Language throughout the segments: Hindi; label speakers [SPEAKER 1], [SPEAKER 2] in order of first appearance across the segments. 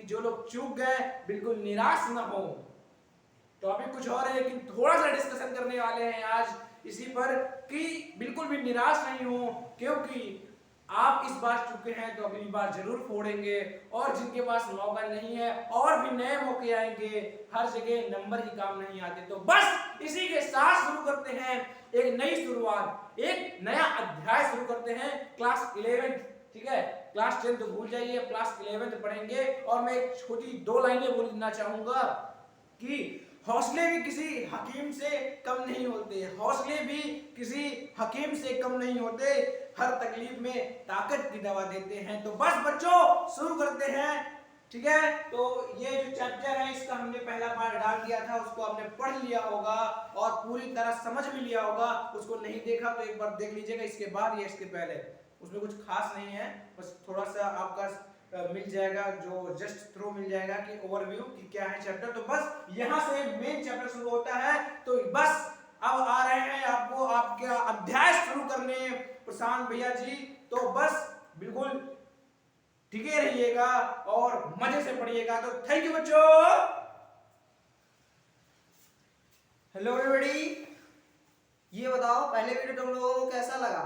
[SPEAKER 1] जो लोग चूक गए बिल्कुल निराश ना हो। टॉपिक कुछ और है लेकिन थोड़ा सा डिस्कशन करने वाले हैं आज इसी पर कि बिल्कुल भी निराश नहीं हो, क्योंकि आप इस बार चुके हैं तो अगली बार जरूर फोड़ेंगे। और जिनके पास मौका नहीं है और भी नए मौके आएंगे, हर जगह नंबर ही काम नहीं आते। तो बस इसी के साथ शुरू करते हैं एक नई शुरुआत, एक नया अध्याय शुरू करते हैं क्लास 11th। ठीक है, क्लास 10 तो भूल जाइए, क्लास 11th पढ़ेंगे। और मैं एक छोटी 2 लाइनें बोलना चाहूंगा कि हौसले भी किसी हकीम से कम नहीं होते, हौसले भी किसी हकीम से कम नहीं होते, हर तकलीफ में ताकत की दवा देते हैं। तो बस बच्चों शुरू करते हैं। ठीक है, तो ये जो चैप्टर है इसका हमने पहला पार्ट डाल दिया था, उसको आपने पढ़ लिया होगा और पूरी तरह समझ भी लिया होगा। उसको नहीं देखा तो एक बार देख लीजिएगा, इसके बाद या इसके पहले। उसमें कुछ खास नहीं है, बस थोड़ा सा आपका मिल जाएगा, जो जस्ट थ्रो मिल जाएगा कि ओवरव्यू कि क्या है चैप्टर। तो बस यहां से मेन चैप्टर शुरू होता है। तो बस अब आ रहे हैं आपको आपका अध्याय शुरू करने प्रशांत भैया जी। तो बस बिल्कुल टिके रहिएगा और मजे से पढ़िएगा। तो थैंक यू बच्चों।
[SPEAKER 2] हेलो एवरीबॉडी, ये बताओ पहले वीडियो तुम लोगों को कैसा लगा?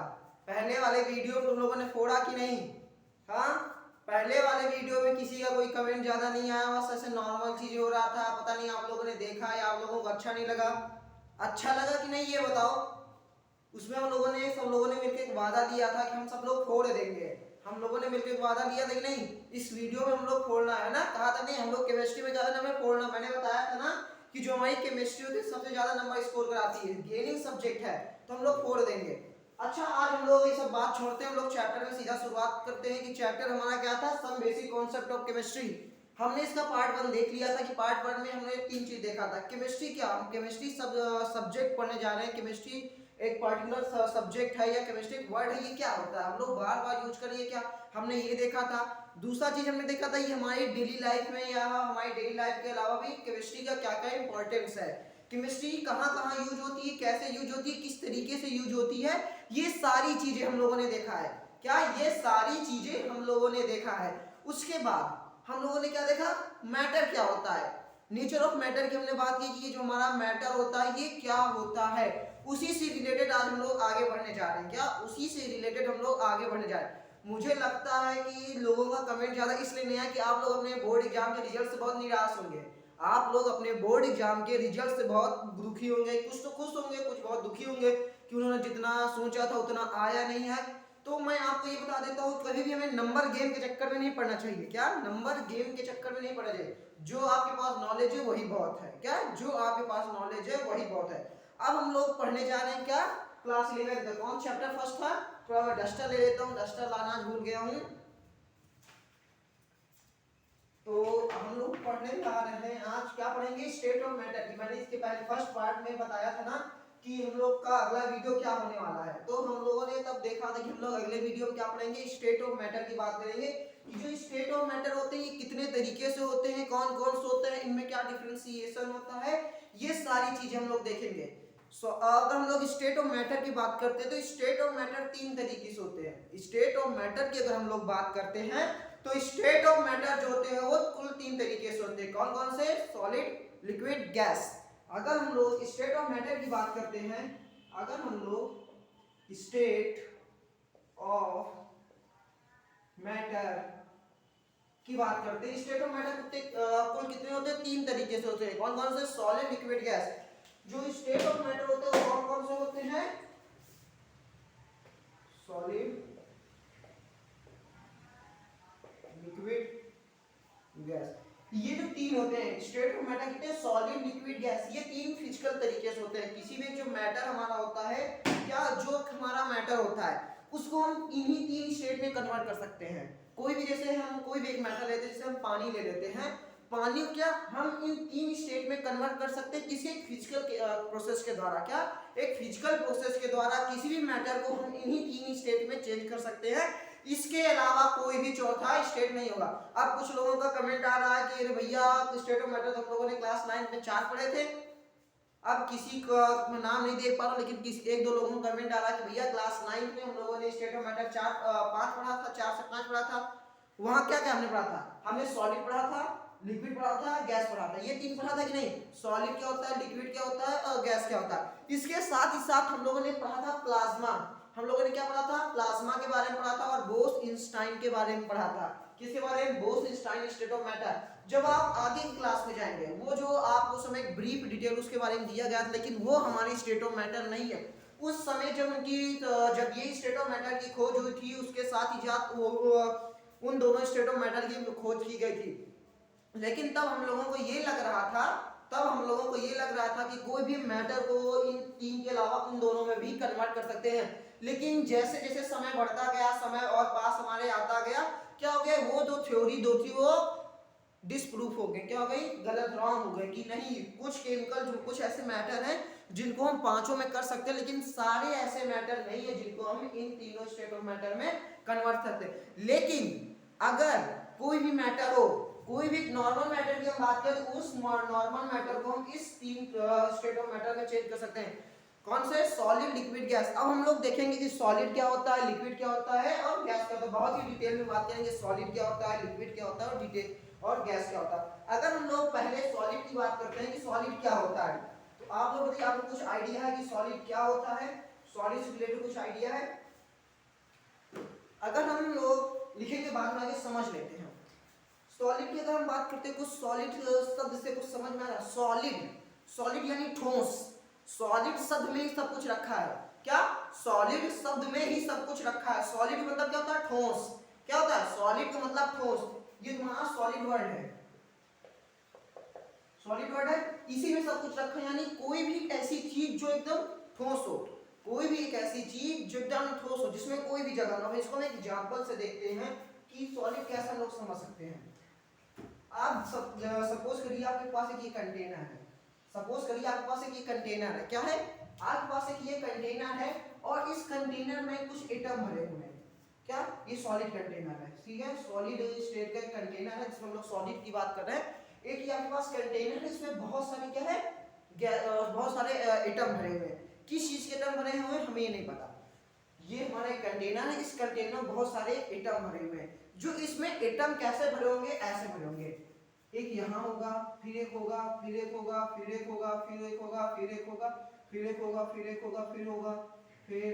[SPEAKER 2] पहले वाले वीडियो तुम लोगों ने फोड़ा कि नहीं? हाँ, पहले वाले वीडियो में किसी का कोई कमेंट ज्यादा नहीं आया, बस ऐसे नॉर्मल चीज हो रहा था। पता नहीं आप लोगों ने देखा या आप लोगों को अच्छा नहीं लगा? अच्छा लगा कि नहीं ये बताओ। उसमें हम लोगों ने सब लोगों ने मिलकर एक वादा दिया था कि हम सब लोग फोड़ देंगे। हम लोगों ने मिलकर एक वादा दिया था कि नहीं, इस वीडियो में हम लोग फोड़ना है ना। कहा था नहीं हम लोग केमिस्ट्री में ज्यादा नंबर फोड़ना। मैंने बताया था ना कि जो हमारी केमिस्ट्री होती है सबसे ज्यादा नंबर स्कोर कराती है, गेनिंग सब्जेक्ट है, तो हम लोग फोड़ देंगे। अच्छा, आज हम लोग ये सब बात छोड़ते हैं, हम लोग चैप्टर में सीधा शुरुआत करते हैं कि चैप्टर हमारा क्या था, some basic concept of chemistry. हमने इसका पार्ट 1 देख लिया था कि पार्ट 1 में हमने 3 चीज देखा था। केमिस्ट्री क्या, हम केमिस्ट्री सब्जेक्ट पढ़ने जा रहे हैं। केमिस्ट्री एक पर्टिकुलर सब्जेक्ट है या केमिस्ट्री एक वर्ड है, ये क्या होता है, हम लोग बार बार यूज करिए क्या, हमने ये देखा था। दूसरा चीज हमने देखा था ये हमारी डेली लाइफ में या हमारी डेली लाइफ के अलावा भी केमिस्ट्री का क्या क्या इंपॉर्टेंस है, केमिस्ट्री कहाँ कहाँ यूज होती है, कैसे यूज होती है, किस तरीके से यूज होती है, ये सारी चीजें हम लोगों ने देखा है। क्या ये सारी चीजें हम लोगों ने देखा है। उसके बाद हम लोगों ने क्या देखा, मैटर क्या होता है, नेचर ऑफ मैटर की हमने बात की कि ये जो हमारा मैटर होता है ये क्या होता है। उसी से रिलेटेड आज हम लोग आगे बढ़ने जा रहे हैं। क्या उसी से रिलेटेड हम लोग आगे बढ़ने जा रहे हैं। मुझे लगता है कि लोगों का कमेंट ज्यादा इसलिए नहीं है कि आप लोग अपने बोर्ड एग्जाम के रिजल्ट से बहुत निराश होंगे। आप लोग अपने बोर्ड एग्जाम के रिजल्ट से बहुत दुखी होंगे, कुछ तो खुश होंगे, कुछ बहुत दुखी होंगे कि उन्होंने जितना सोचा था उतना आया नहीं है। तो मैं आपको ये बता देता हूँ, कभी भी हमें नंबर गेम के चक्कर में नहीं पड़ना चाहिए। क्या नंबर गेम के चक्कर में नहीं पड़ना चाहिए। जो आपके पास नॉलेज है वही बहुत है। क्या जो आपके पास नॉलेज है वही बहुत है। अब हम लोग पढ़ने जा रहे हैं क्या, क्लास 11 का कौन चैप्टर फर्स्ट था। थोड़ा मैं डस्टर ले लेता हूँ, डस्टर लाना भूल गया हूँ। तो हम लोग पढ़ने जा रहे हैं आज, क्या पढ़ेंगे, स्टेट ऑफ मैटर की। मैंने इसके पहले फर्स्ट पार्ट में बताया था ना कि हम लोग का अगला वीडियो क्या होने वाला है। तो हम लोगों ने तब देखा था कि हम लोग अगले वीडियो में क्या पढ़ेंगे, स्टेट ऑफ मैटर की बात करेंगे कि जो स्टेट ऑफ मैटर होते हैं ये कितने तरीके से होते हैं, कौन कौन से होते हैं, इनमें क्या डिफरेंशिएशन होता है, ये सारी चीजें हम लोग देखेंगे। अगर हम लोग स्टेट ऑफ मैटर की बात करते हैं तो स्टेट ऑफ मैटर 3 तरीके से होते हैं। स्टेट ऑफ मैटर की अगर हम लोग बात करते हैं तो स्टेट ऑफ मैटर जो होते हैं वो कुल 3 तरीके से होते हैं। कौन कौन से, सॉलिड, लिक्विड, गैस। अगर हम लोग स्टेट ऑफ मैटर की बात करते हैं, अगर हम लोग स्टेट ऑफ मैटर की बात करते हैं, स्टेट ऑफ मैटर कुल कितने होते हैं, 3 तरीके से होते हैं। कौन कौन से, सॉलिड, लिक्विड, गैस। जो स्टेट ऑफ मैटर होते हैं वो कौन कौन से होते हैं, सॉलिड, लिक्विड, गैस। ये जो 3 होते हैं स्टेट ऑफ मैटर कितने, सॉलिड, लिक्विड, गैस, ये 3 फिजिकल तरीके से होते हैं। किसी भी जो मैटर हमारा होता है, क्या जो हमारा मैटर होता है उसको हम इन्हीं 3 स्टेट में कन्वर्ट कर सकते हैं। कोई भी, जैसे हम कोई भी एक मैटर लेते हैं, जैसे हम पानी ले लेते हैं, पानी क्या हम इन 3 स्टेट में कन्वर्ट कर सकते हैं किसी एक फिजिकल प्रोसेस के द्वारा। क्या एक फिजिकल प्रोसेस के द्वारा किसी भी मैटर को हम इन्हीं 3 स्टेट में चेंज कर सकते हैं। इसके अलावा कोई भी चौथा स्टेट नहीं होगा। अब कुछ लोगों का कमेंट आ रहा है कि अरे भैया स्टेट ऑफ मैटर हम लोगों ने क्लास 9 में 4 पढ़े थे। अब किसी का मैं नाम नहीं देख पा रहा हूँ, लेकिन किसी 1-2 लोगों का कमेंट आ रहा है कि भैया क्लास 9 में हम लोगों ने स्टेट ऑफ मैटर 5 पढ़ा था, 4 से 5 पढ़ा था। वहां क्या क्या हमने पढ़ा था? हमने सॉलिड पढ़ा था, लिक्विड पढ़ा था, गैस पढ़ा था। ये तीन पढ़ा था कि नहीं? सॉलिड क्या होता है, लिक्विड क्या होता है और गैस क्या होता है। इसके साथ ही साथ हम लोगों ने पढ़ा था प्लाज्मा। हम लोगों ने क्या पढ़ा था? प्लाज्मा के बारे में पढ़ा था और बोस-आइंस्टाइन के बारे में पढ़ा था। किसके बारे में? बोस-आइंस्टाइन स्टेट ऑफ मैटर। जब आप आगे की क्लास में जाएंगे, वो जो आपको उस समय एक ब्रीफ डिटेल उसके बारे में दिया गया था, लेकिन वो हमारी स्टेट ऑफ मैटर नहीं है। उस समय जब ये स्टेट ऑफ मैटर की खोज हुई थी, उसके साथ ही उन दोनों स्टेट ऑफ मैटर की खोज की गई थी। लेकिन तब हम लोगों को ये लग रहा था कि कोई भी मैटर को इन तीन के अलावा उन दोनों में भी कन्वर्ट कर सकते हैं। लेकिन जैसे जैसे समय बढ़ता गया, समय और पास हमारे आता गया, क्या हो गया? वो जो थ्योरी दो थी वो डिसप्रूफ हो गई। क्या हो गई? गलत, रॉन्ग हो गई कि नहीं, कुछ केमिकल जो कुछ ऐसे मैटर हैं जिनको हम पांचों में कर सकते हैं, लेकिन सारे ऐसे मैटर नहीं है जिनको हम इन तीनों स्टेट ऑफ मैटर में कन्वर्ट करते हैं। लेकिन अगर कोई भी मैटर हो, कोई भी नॉर्मल मैटर की हम बात करें, उस नॉर्मल मैटर को हम इस तीन स्टेट ऑफ मैटर में चेंज कर सकते हैं। कौन से? Solid, liquid, gas. अब हम लोग देखेंगे कि सॉलिड क्या होता है, लिक्विड क्या होता है और गैस क्या होता है। बहुत ही डिटेल में बात करेंगे सॉलिड क्या होता है, लिक्विड क्या होता है और गैस क्या होता है। अगर हम लोग पहले सॉलिड की बात करते हैं कि सॉलिड क्या होता है, तो आप लोग बताइए, आपको कुछ आइडिया है कि सॉलिड क्या होता है? सॉलिड से रिलेटेड कुछ आइडिया है? अगर हम लोग लिखेंगे बाद में आगे समझ लेते हैं। सॉलिड की अगर हम बात करते हैं, कुछ सॉलिड शब्द से कुछ समझ में आ रहा है? सॉलिड, सॉलिड यानी ठोस। सॉलिड शब्द में ही सब कुछ रखा है। क्या? सॉलिड शब्द में ही सब कुछ रखा है। सॉलिड मतलब क्या होता है? ठोस। क्या होता है? सॉलिड का मतलब ठोस। ये तुम्हारा सॉलिड वर्ड है, सॉलिड वर्ड है, इसी में सब कुछ रखा है। यानी कोई भी ऐसी चीज जो एकदम ठोस हो, कोई भी एक ऐसी चीज जो एकदम ठोस हो, जिसमें कोई भी जगह ना हो। इसको हम एक एग्जांपल से देखते हैं कि सॉलिड कैसा लोग समझ सकते हैं। आप सपोज करिए आपके पास एक ये कंटेनर है। सपोज करिए आपके पास एक ये कंटेनर है। क्या है? आपके पास एक ये कंटेनर है और इस कंटेनर में कुछ एटम भरे हुए हैं। क्या? ये सॉलिड कंटेनर है, ठीक है। सॉलिड स्टेट का कंटेनर है जिसमें हम लोग सॉलिड की बात कर रहे हैं। एक ये आपके पास कंटेनर है, इसमें बहुत सारे क्या है? बहुत सारे एटम भरे हुए हैं। किस चीज के एटम भरे हुए हैं हमें ये नहीं पता। ये हमारा एक कंटेनर है, इस कंटेनर में बहुत सारे एटम भरे हुए हैं। जो इसमें एटम कैसे भरे होंगे? ऐसे भरे होंगे। एक यहाँ होगा, फिर एक होगा, फिर एक होगा, फिर एक होगा, फिर एक होगा, फिर एक होगा, फिर एक होगा, फिर एक होगा, फिर होगा, फिर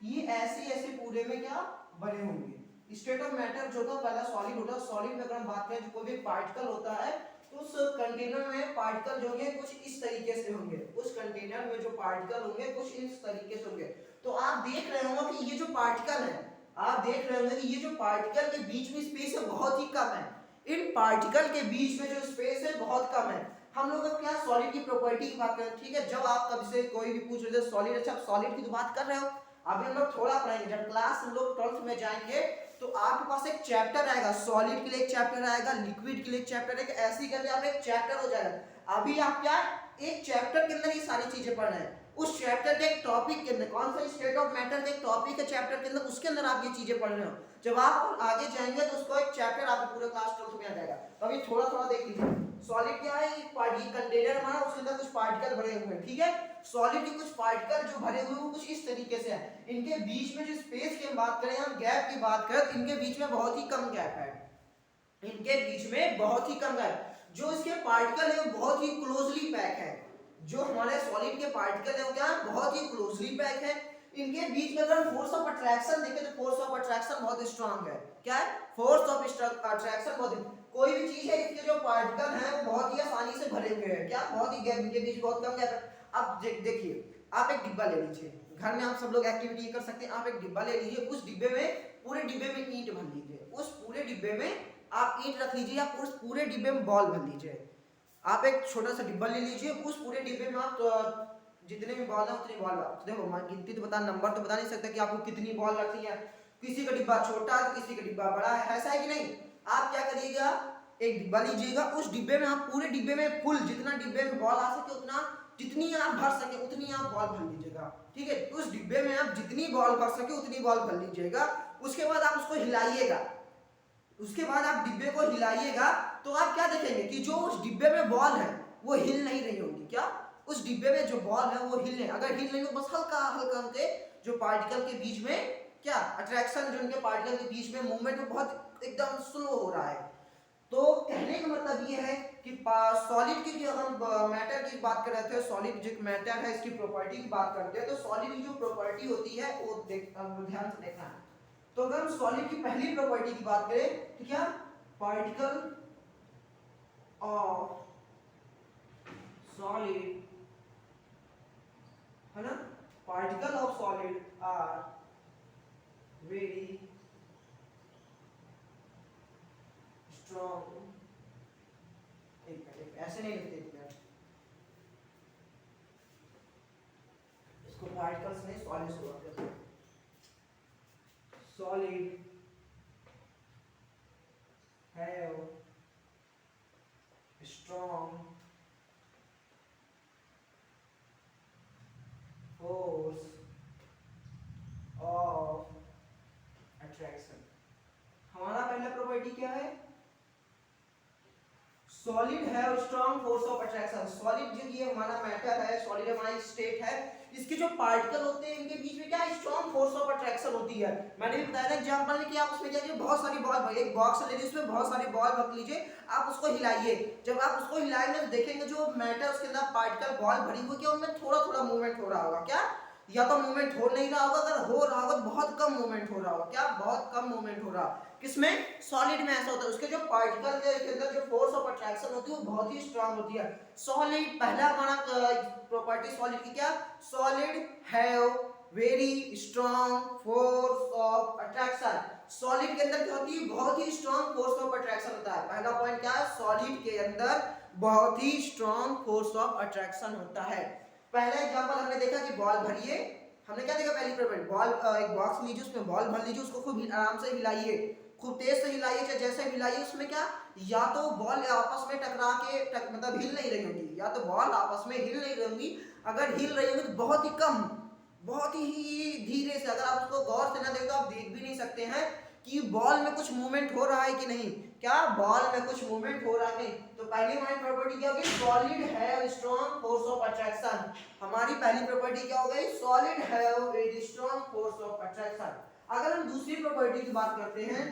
[SPEAKER 2] ये ऐसे ऐसे पूरे में क्या बने होंगे। स्टेट ऑफ मैटर जो था पहला सॉलिड होता है। सॉलिड में अगर हम बात करें, जो कोई भी पार्टिकल होता है, तो उस कंटेनर में पार्टिकल जो होंगे कुछ इस तरीके से होंगे। उस कंटेनर में जो पार्टिकल होंगे कुछ इस तरीके से होंगे। तो आप देख रहे होंगे कि ये जो पार्टिकल है, आप देख रहे होंगे कि ये जो पार्टिकल के बीच में स्पेस है बहुत ही कम है। इन पार्टिकल के बीच में जो स्पेस है बहुत कम है। हम लोग अब क्या सॉलिड की प्रॉपर्टी की बात करें, ठीक है। जब आप कभी से कोई भी पूछ रहे थे सॉलिड, अच्छा आप सॉलिड की तो बात कर रहे हो, अभी हम लोग थोड़ा पढ़ेंगे। जब क्लास हम लोग 12th में जाएंगे तो आपके पास एक चैप्टर आएगा, सॉलिड के लिए एक चैप्टर आएगा, लिक्विड के लिए एक चैप्टर आएगा, ऐसे ही करके आप एक चैप्टर हो जाएगा। अभी आप क्या एक चैप्टर के अंदर ये सारी चीजें पढ़ रहे हैं। उस चैप्टर के एक टॉपिक के अंदर, कौन सा? स्टेट ऑफ मैटर के एक टॉपिक है चैप्टर के अंदर, उसके अंदर आप ये चीजें पढ़ रहे हो। जब आप आगे जाएंगे तो उसको एक चैप्टर आपको पूरे क्लास 12th में आ जाएगा। तो अभी थोड़ा थोड़ा देख लीजिए। सॉलिड क्या है? एक कंटेनर हमारा, उसके अंदर कुछ पार्टिकल भरे हुए हैं, ठीक है। सॉलिड के कुछ पार्टिकल जो भरे हुए हैं वो कुछ इस तरीके से है। इनके बीच में जो स्पेस की हम बात करें, हम गैप की बात करें, तो इनके बीच में बहुत ही कम गैप है। इनके बीच में बहुत ही कम गैप। जो इसके पार्टिकल है वो बहुत ही क्लोजली पैक है। जो हमारे सॉलिड के पार्टिकल है वो क्या है? बहुत ही क्लोजली पैक है। इनके बीच में अगर फोर्स ऑफ अट्रैक्शन देखें तो फोर्स ऑफ अट्रैक्शन बहुत स्ट्रांग है। क्या है? फोर्स ऑफ अट्रैक्शन बहुत, कोई भी चीज है इसके जो पार्टिकल हैं वो बहुत ही आसानी से भरे हुए हैं। क्या? बहुत ही गैप, इनके बीच बहुत कम गैप है। अब देखिए, आप एक डिब्बा ले लीजिए, घर में आप सब लोग एक्टिविटी कर सकते हैं। आप एक डिब्बा ले लीजिए, उस डिब्बे में, पूरे डिब्बे में ईंट भर लीजिए, उस पूरे डिब्बे में आप ईंट रख लीजिए, आप उस पूरे डिब्बे में बॉल भर लीजिए। आप एक छोटा सा डिब्बा ले लीजिए, उस पूरे डिब्बे में आप जितने भी बॉल है उतनी बॉल, देखो गिनती तो बता, नंबर तो बता नहीं सकता कि आपको कितनी बॉल रखनी है। किसी का डिब्बा छोटा है तो किसी का डिब्बा बड़ा है, ऐसा है कि नहीं। आप क्या करिएगा, एक डिब्बा लीजिएगा, उस डिब्बे में आप पूरे डिब्बे में फुल, जितना डिब्बे में बॉल आ सके उतना, जितनी आप भर सके उतनी आप बॉल भर लीजिएगा, ठीक है। उस डिब्बे में आप जितनी बॉल भर सके उतनी बॉल भर लीजिएगा। उसके बाद आप उसको हिलाइएगा, उसके बाद आप डिब्बे को हिलाइएगा तो आप क्या देखेंगे कि जो उस डिब्बे में बॉल है वो हिल नहीं रही होगी। क्या? उस डिब्बे में जो बॉल है वो हिल नहीं, अगर हिल नहीं हो बस हल्का हल्का उनके जो पार्टिकल के बीच में क्या अट्रैक्शन, जो उनके पार्टिकल के बीच में मूवमेंट में बहुत एकदम स्लो हो रहा है। तो कहने का मतलब ये है कि सॉलिड की, अगर हम मैटर की बात कर रहे थे, सॉलिड जो मैटर है इसकी प्रॉपर्टी की बात करते हैं, तो सॉलिड की जो प्रॉपर्टी होती है वो ध्यान से देखना है। तो अगर हम सॉलिड की पहली प्रॉपर्टी की बात करें तो क्या, पार्टिकल ऑफ सॉलिड, है ना, particle of solid are very strong, ऐसे नहीं लिखते थे, इसको पार्टिकल्स नहीं सॉलिड्स को कहते हैं। Solid have strong force of attraction. हमारा पहला प्रॉपर्टी क्या है, solid have strong force of attraction. Solid जो ये हमारा मैटर है, सॉलिड हमारी स्टेट है, इसके जो पार्टिकल होते हैं इनके बीच में क्या स्ट्रॉन्ग फोर्स ऑफ अट्रैक्शन होती है। मैंने भी बताया था एग्जांपल में कि आप उसमें क्या कीजिए, बहुत सारी बॉल, एक बॉक्स ले लीजिए, उसमें बहुत सारी बॉल रख लीजिए, आप उसको हिलाइए। जब आप उसको हिलाएंगे तो देखेंगे जो मैटर उसके अंदर पार्टिकल बॉल भरी हुई, क्या उनमें थोड़ा थोड़ा मूवमेंट हो रहा होगा, क्या या तो मूवमेंट हो नहीं रहा होगा, अगर हो रहा होगा तो बहुत कम मूवमेंट हो रहा होगा, क्या बहुत कम मूवमेंट हो रहा। किसमें, सॉलिड में ऐसा होता है, उसके जो पार्टिकल के अंदर जो फोर्स ऑफ अट्रैक्शन होती है वो बहुत ही स्ट्रांग होती है। सॉलिड, पहला हमारा प्रॉपर्टी सॉलिड की क्या, solid have very strong force of attraction. Solid के अंदर क्या होती है, बहुत ही स्ट्रांग फोर्स ऑफ अट्रैक्शन होता है। पहला पॉइंट क्या है, सॉलिड के अंदर बहुत ही स्ट्रांग फोर्स ऑफ अट्रैक्शन होता है। पहला एग्जांपल हमने देखा कि बॉल भरिए, हमने क्या देखा पहली प्रॉपर्टी, बॉल, एक बॉक्स लीजिए, उसमें बॉल भर लीजिए, उसको खूब आराम से हिलाइए, खूब तेज से हिलाइए, चाहे जैसे हिलाइए, उसमें क्या, या तो बॉल आपस में टकरा के मतलब हिल नहीं रही होगी, या तो बॉल आपस में हिल नहीं रही होगी, अगर हिल रही होगी तो बहुत ही कम, बहुत ही धीरे से, अगर आप उसको गौर से ना देखें तो आप देख भी नहीं सकते हैं कि बॉल में कुछ मूवमेंट हो रहा है कि नहीं, क्या बॉल में कुछ मूवमेंट हो रहा है नहीं। तो पहली हमारी प्रॉपर्टी क्या होगी, solid have strong force of attraction. हमारी पहली प्रॉपर्टी क्या हो गई, solid have very strong force of attraction. अगर हम दूसरी प्रॉपर्टी की बात करते हैं,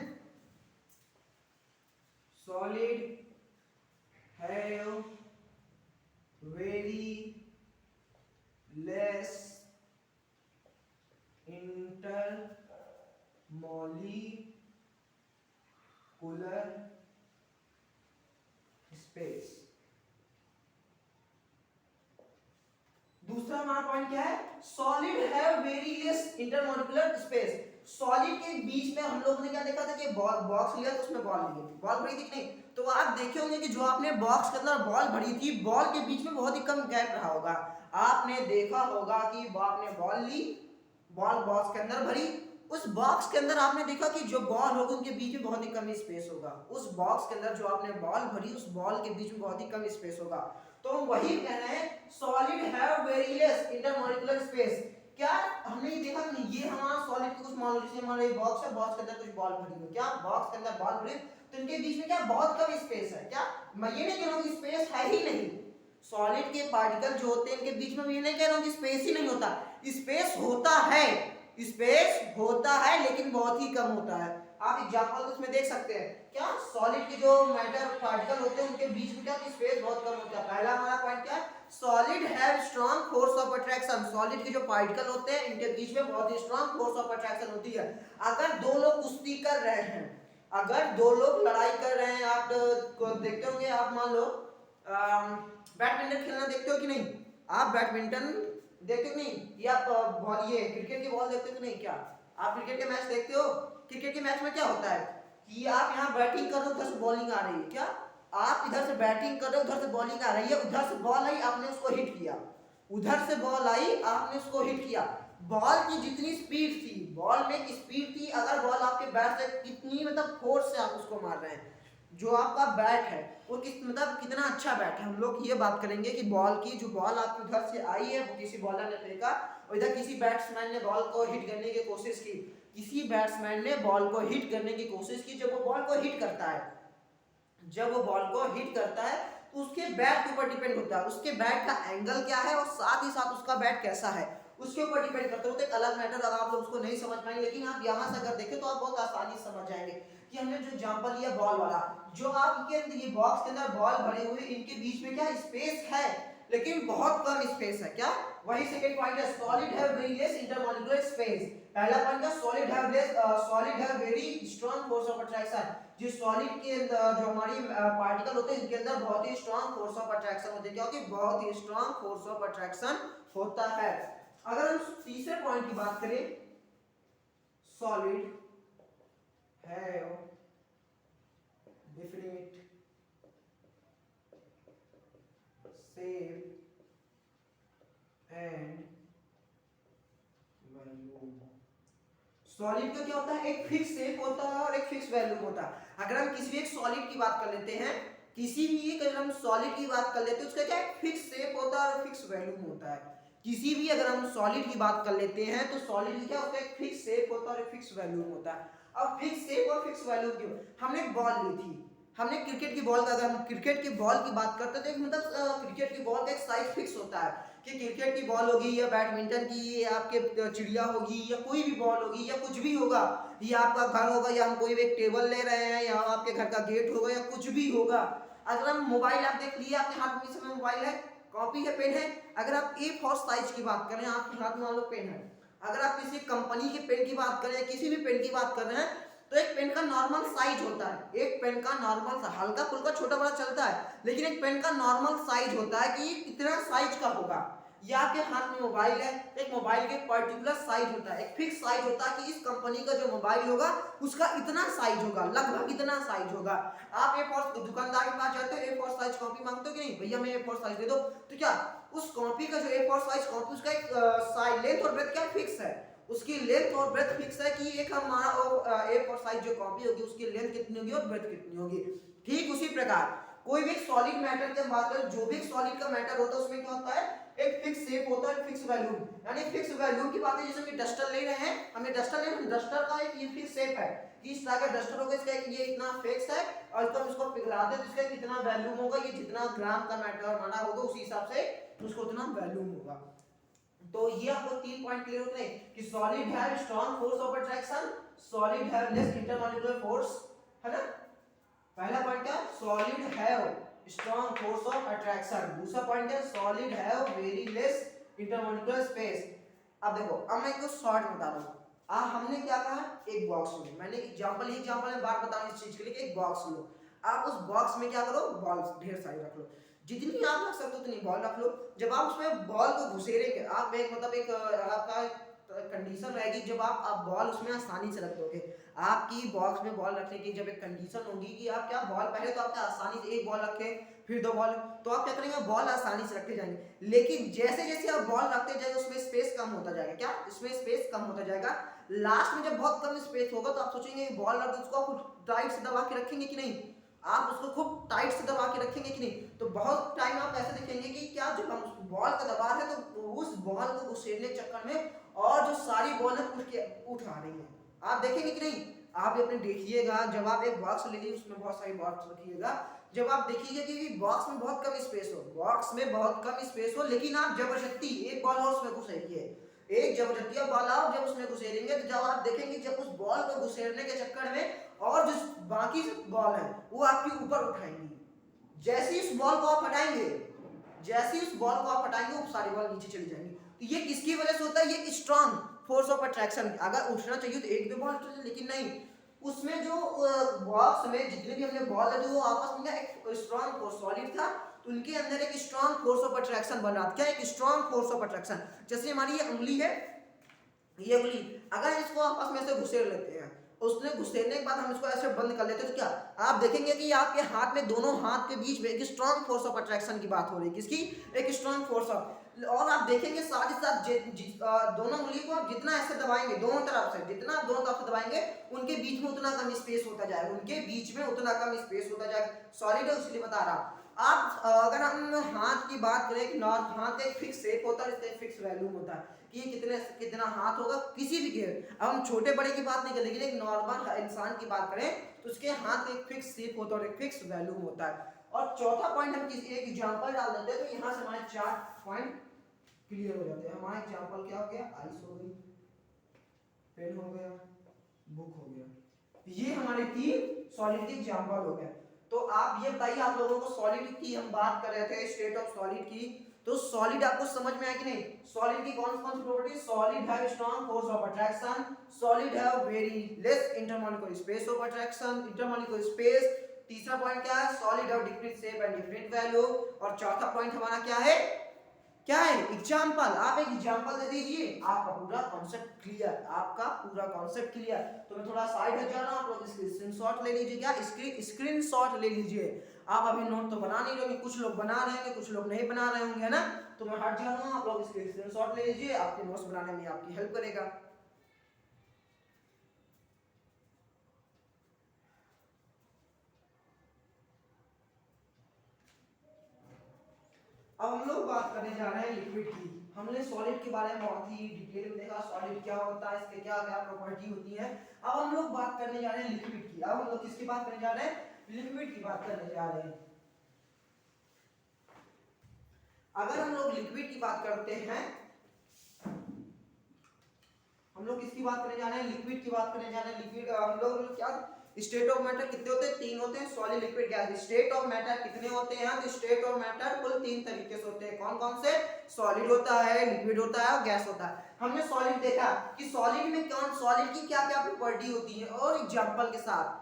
[SPEAKER 2] solid have very less intermolecular space. दूसरा हमारा पॉइंट क्या है, solid have very less intermolecular space. Solid के बीच में हम लोग ने क्या देखा था कि बॉक्स लिया तो उसमें बॉल ली, बॉल भरी थी नहीं, तो आप देखे होंगे कि जो आपने बॉक्स के अंदर बॉल भरी थी, बॉल के बीच में बहुत ही कम गैप रहा होगा। आपने देखा होगा कि आपने बॉल ली, बॉल बॉक्स के अंदर भरी, उस बॉक्स के अंदर आपने देखा कि जो बॉल होगा उनके बीच में बहुत ही कम स्पेस होगा। उस बॉक्स के अंदर जो आपने बॉल भरी, उस बॉल के बीच में बहुत ही कम स्पेस होगा। तो हम वही कह रहे हैं, solid have very less intermolecular space. क्या हमने ये देखा नहीं, ये हमारा सॉलिड के कुछ मान लो, जैसे हमारा ये बॉक्स है, बॉक्स के अंदर कुछ बॉल भरी हुई, क्या बॉक्स के अंदर बॉल भरी, तो इनके बीच में क्या बहुत कम स्पेस है। क्या मैं ये नहीं कह रहा हूं कि स्पेस है ही नहीं, सॉलिड के पार्टिकल जो होते हैं इनके बीच में, ये नहीं कह रहा हूं कि स्पेस ही नहीं होता, स्पेस होता है, स्पेस होता है लेकिन बहुत ही कम होता है। आप एग्जांपल उसमें देख सकते हैं, क्या सॉलिड के जो मैटर पार्टिकल होते हैं उनके बीच में क्या स्पेस बहुत कम होता है। पहला हमारा पॉइंट क्या है, solid have strong force of attraction. Solid के जो पार्टिकल होते हैं इनके बीच में बहुत ही स्ट्रांग फोर्स ऑफ अट्रैक्शन होती है। अगर दो लोग कुश्ती कर रहे हैं, अगर दो लोग लड़ाई कर रहे हैं, आप देखते होंगे, आप मान लो बैडमिंटन खेलना देखते हो कि नहीं, आप बैडमिंटन देखते हो नहीं, या बॉल, ये क्रिकेट की बॉल देखते हो कि नहीं, क्या आप क्रिकेट के मैच देखते हो। क्रिकेट के मैच में क्या होता है कि आप यहाँ बैटिंग कर रहे हो, उधर से बॉलिंग आ रही है, क्या आप इधर से बैटिंग कर रहे हो, उधर से बॉलिंग आ रही है, उधर से बॉल आई आपने उसको हिट किया, उधर से बॉल आई आपने उसको हिट किया। बॉल की जितनी स्पीड थी, बॉल में स्पीड थी, अगर बॉल आपके बैट से कितनी मतलब फोर्स से आप उसको मार रहे हैं, जो आपका बैट है वो किस मतलब कितना अच्छा बैट है। हम लोग ये बात करेंगे कि बॉल की जो बॉल आपकी उधर से आई है वो किसी बॉलर ने फेंका और इधर किसी बैट्समैन ने बॉल को हिट करने की कोशिश की, किसी बैट्समैन ने बॉल को हिट करने की कोशिश की। जब वो बॉल को हिट करता है, जब वो बॉल को हिट करता है तो उसके बैट के ऊपर डिपेंड होता है, उसके बैट का एंगल क्या है और साथ ही साथ उसका बैट कैसा है, उसके ऊपर डिपेंड करता है, वो तो एक अलग मैटर, अगर आप लोग उसको नहीं समझ पाएंगे। लेकिन आप यहाँ से अगर देखें तो आप बहुत आसानी से समझ जाएंगे कि हमने जो एग्जांपल लिया बॉल वाला, जो आपके ये बॉक्स के अंदर बॉल भरे हुए, इनके बीच में क्या स्पेस है, लेकिन बहुत कम स्पेस है। क्या, वही सेकंड पॉइंट है, solid have very less intermolecular space. पहला पॉइंट है solid have very strong force of attraction. जो सॉलिड के जो हमारी पार्टिकल होते हैं, इनके अंदर बहुत ही स्ट्रांग फोर्स ऑफ अट्रैक्शन होती है, क्योंकि बहुत ही स्ट्रांग फोर्स ऑफ अट्रैक्शन होता है। अगर हम तीसरे पॉइंट की बात करें, solid have definite shape and volume. Solid का क्या होता है, एक फिक्स शेप होता है और एक फिक्स वैल्यूम होता है। अगर हम किसी भी एक सॉलिड की बात कर लेते हैं, किसी भी एक अगर हम सॉलिड की बात कर लेते हैं, उसका क्या एक फिक्स शेप होता है और फिक्स वैल्यूम होता है। किसी भी अगर हम सॉलिड की बात कर लेते हैं तो सॉलिड की क्या होता है, एक फिक्स शेप होता है और एक फिक्स वैल्यूम होता है। अब फिक्स शेप और फिक्स वैल्यूम क्यों, हमने एक बॉल ली थी, हमने क्रिकेट की बॉल का, अगर हम क्रिकेट की बॉल की बात करते हैं तो मतलब क्रिकेट की बॉल का एक साइज फिक्स होता है कि क्रिकेट की बॉल होगी या बैडमिंटन की या आपके चिड़िया होगी या कोई भी बॉल होगी या कुछ भी होगा, या आपका घर होगा या हम कोई भी एक टेबल ले रहे हैं या आपके घर का गेट होगा या कुछ भी होगा। अगर हम मोबाइल, आप देख लिए आपके हाथ में इस समय मोबाइल है, कॉपी है, पेन है, अगर आप A4 साइज की बात करें, आपके हाथ में मान लो पेन है, अगर आप किसी कंपनी के पेन की बात करें या किसी भी पेन की बात कर रहे हैं, तो एक पेन का नॉर्मल साइज होता है, एक पेन का नॉर्मल, हल्का फुल्का छोटा बड़ा चलता है, लेकिन एक पेन का नॉर्मल साइज होता है कि इतना साइज का होगा। या आपके हाथ में मोबाइल है, एक मोबाइल के पर्टिकुलर साइज होता है, एक फिक्स साइज होता है कि इस कंपनी का जो मोबाइल होगा उसका इतना साइज होगा, लगभग इतना साइज होगा। आप A4 दुकानदार के पास जाते हो, A4 साइज कॉपी मांगते हो कि नहीं, भैया मैं A4 साइज दे दो, तो क्या उस कॉपी का जो A4 साइज कॉपी, उसका एक साइज, लेंथ और ब्रेथ क्या फिक्स है, उसकी लेंथ और ब्रेथ फिक्स है कि एक हमारा A4 साइज जो कॉपी होगी उसकी लेंथ कितनी होगी और ब्रेथ कितनी होगी। ठीक उसी प्रकार कोई भी सॉलिड मैटर की बात करें, जो भी सॉलिड का मैटर होता है उसमें क्या होता है, एक फिक्स शेप होता है, फिक्स वैल्यूम। यानी फिक्स वैल्यूम की बात है, जैसे हम डस्टर ले रहे हैं, हमें डस्टर ले, डस्टर का एक ये फिक्स शेप है कि इस तरह का डस्टर होगा, इसका एक ये इतना फिक्स है, और जब इसको पिघलाते हैं तो इसका कितना वैल्यूम होगा, ये जितना ग्राम का मैटर माना होगा उसी हिसाब से उसको उतना वैल्यूम होगा। तो ये आपको 3 पॉइंट क्लियर होते हैं कि solid have strong force of attraction, solid have less intermolecular force, है ना। पहला पॉइंट क्या, solid have strong force of attraction. दूसरा पॉइंट है solid have very less intermolecular space. अब देखो, अब मैं एक शॉर्ट बता दूं, हमने क्या कहा, एक बॉक्स लो, मैंने एग्जांपल में बार बता इस चीज के लिए कि एक बॉक्स लो, आप उस बॉक्स में क्या करो, बॉल ढेर सारी रख लो, जितनी आप रख सकते हो उतनी बॉल रख लो। जब आप उसमें बॉल को घुसेरेंगे, आप एक मतलब एक आपका कंडीशन रहेगी, जब आप बॉल उसमें आसानी से रख दोगे, आपकी बॉक्स में बॉल रखने की जब एक कंडीशन होगी कि आप क्या बॉल, पहले तो आप क्या आसानी से एक बॉल रखे, फिर 2 बॉल, तो आप क्या करेंगे, बॉल आसानी से रखते जाएंगे। लेकिन जैसे जैसे आप बॉल रखते जाएंगे उसमें स्पेस कम होता जाएगा, क्या इसमें स्पेस कम होता जाएगा। लास्ट में जब बहुत कम स्पेस होगा तो आप सोचेंगे बॉल रख दो, उसको आप टाइट से दबा के रखेंगे कि नहीं, आप उसको खूब टाइट से दबा के रखेंगे कि नहीं, तो बहुत टाइम आप ऐसे देखेंगे कि क्या जब हम बॉल का दबा रहे हैं तो उस बॉल को घुसेड़ने के चक्कर में और जो सारी बॉल है उठ आ रही है, आप देखेंगे कि नहीं। आप अपने देखिएगा, जब आप एक बॉक्स लीजिए उसमें बहुत सारी बॉक्स रखिएगा, जब आप देखिएगा कि बॉक्स में बहुत कम स्पेस हो, बॉक्स में बहुत कम स्पेस हो, लेकिन आप जबरदस्ती एक बॉल और उसमें घुसेड़िए, एक जबरदस्ती बॉल आओ, जब उसमें घुसेड़ेंगे तो जब आप देखेंगे जब उस बॉल को घुसेड़ने के चक्कर में और जो बाकी बॉल है वो आपके ऊपर उठाएंगी, जैसे ही उस बॉल को आप हटाएंगे, जैसे ही उस बॉल को आप हटाएंगे वो सारी बॉल नीचे चली जाएंगी। तो ये किसकी वजह से होता है, ये स्ट्रांग फोर्स ऑफ अट्रैक्शन। अगर उठना चाहिए तो एक भी बॉल उठे, लेकिन नहीं, उसमें जो बॉक्स में जितने भी हमने बॉल है वो आपस में एक स्ट्रांग फोर्स, सॉलिड था तो उनके अंदर एक स्ट्रांग फोर्स ऑफ अट्रैक्शन बन रहा था। क्या, एक स्ट्रांग फोर्स ऑफ अट्रैक्शन। जैसे हमारी ये उंगली है, ये उंगली अगर इसको आपस में से घुसेड़ लेते हैं, उसने घुसेड़ने के बाद हम इसको ऐसे बंद कर लेते हैं, तो क्या आप देखेंगे कि आपके हाथ में, दोनों हाथ के बीच में एक स्ट्रांग फोर्स ऑफ अट्रैक्शन की बात हो रही है, किसकी, एक स्ट्रांग फोर्स ऑफ। और आप देखेंगे साथ ही साथ दोनों उंगली को आप जितना ऐसे दबाएंगे दोनों तरफ से, जितना आप दोनों तरफ से दबाएंगे उनके बीच में उतना कम स्पेस होता जाएगा, उनके बीच में उतना कम स्पेस होता जाएगा। सॉलिड है इसलिए बता रहा। आप अगर हम हाथ की बात करें कि हाथ एक फिक्स शेप होता है, इसका एक फिक्स वैल्यूम होता है कि कितना हाथ होगा किसी भी के। अब हम छोटे बड़े की बात नहीं करें, लेकिन एक नॉर्मल इंसान की बात करें तो उसके हाथ का एक फिक्स शेप होता है और एक फिक्स वैल्यूम होता है। और चौथा पॉइंट हम किसी एक एग्जांपल डाल देते हैं, तो यहाँ से हमारे 4 पॉइंट क्लियर हो जाते हैं। हमारा एग्जाम्पल क्या हो गया, आइस हो गई, पेन हो गया, बुक हो गया। ये हमारे तीन सॉलिड के एग्जाम्पल हो गए। तो आप ये बताइए, आप लोगों को सॉलिड की हम बात कर रहे थे, स्टेट ऑफ सॉलिड की, तो सॉलिड आपको समझ में आया कि नहीं? सॉलिड की कौन कौन सी property? Solid have strong force of attraction, solid have very less intermolecular space of attraction, intermolecular space. तीसरा पॉइंट क्या है? Solid have different shape and different value. और चौथा पॉइंट हमारा क्या है? क्या है? एग्जाम्पल। आप एक एग्जाम्पल दे दीजिए, आपका पूरा कॉन्सेप्ट क्लियर, आपका पूरा कॉन्सेप्ट क्लियर। तो मैं थोड़ा साइड हट जा रहा हूं, आप लोग इसकी स्क्रीनशॉट ले लीजिए। क्या? स्क्रीनशॉट ले लीजिए। आप अभी नोट तो बना नहीं रहे, कुछ लोग बना रहे हैं, कुछ लोग नहीं बना रहे होंगे, है ना? तो मैं हट जा रहा हूं, आप लोग इसके स्क्रीनशॉट ले लीजिए, आपके नोट्स बनाने में आपकी हेल्प करेगा। अब हम लोग बात करने जा रहे हैं लिक्विड की। हमने सॉलिड के बारे में बहुत ही डिटेल में देखा, सॉलिड क्या होता है, इसके क्या क्या प्रॉपर्टी होती है। अब हम लोग बात करने जा रहे हैं लिक्विड की। अब हम लोग किसकी बात करने जा रहे हैं? लिक्विड की बात करने जा रहे हैं। अगर हम लोग लिक्विड की बात करते हैं, हम लोग किसकी बात करने जा रहे हैं? लिक्विड की बात करने जा रहे हैं। लिक्विड हम लोग क्या, स्टेट ऑफ मैटर कितने होते हैं? तीन होते हैं, solid liquid gas. State of matter कितने होते हैं? तो स्टेट ऑफ मैटर कुल तीन तरीके से होते हैं। कौन कौन से? सॉलिड होता है, लिक्विड होता है और गैस होता है। हमने सॉलिड देखा कि सॉलिड में कौन, सॉलिड की क्या क्या प्रॉपर्टी होती है, और एग्जांपल के साथ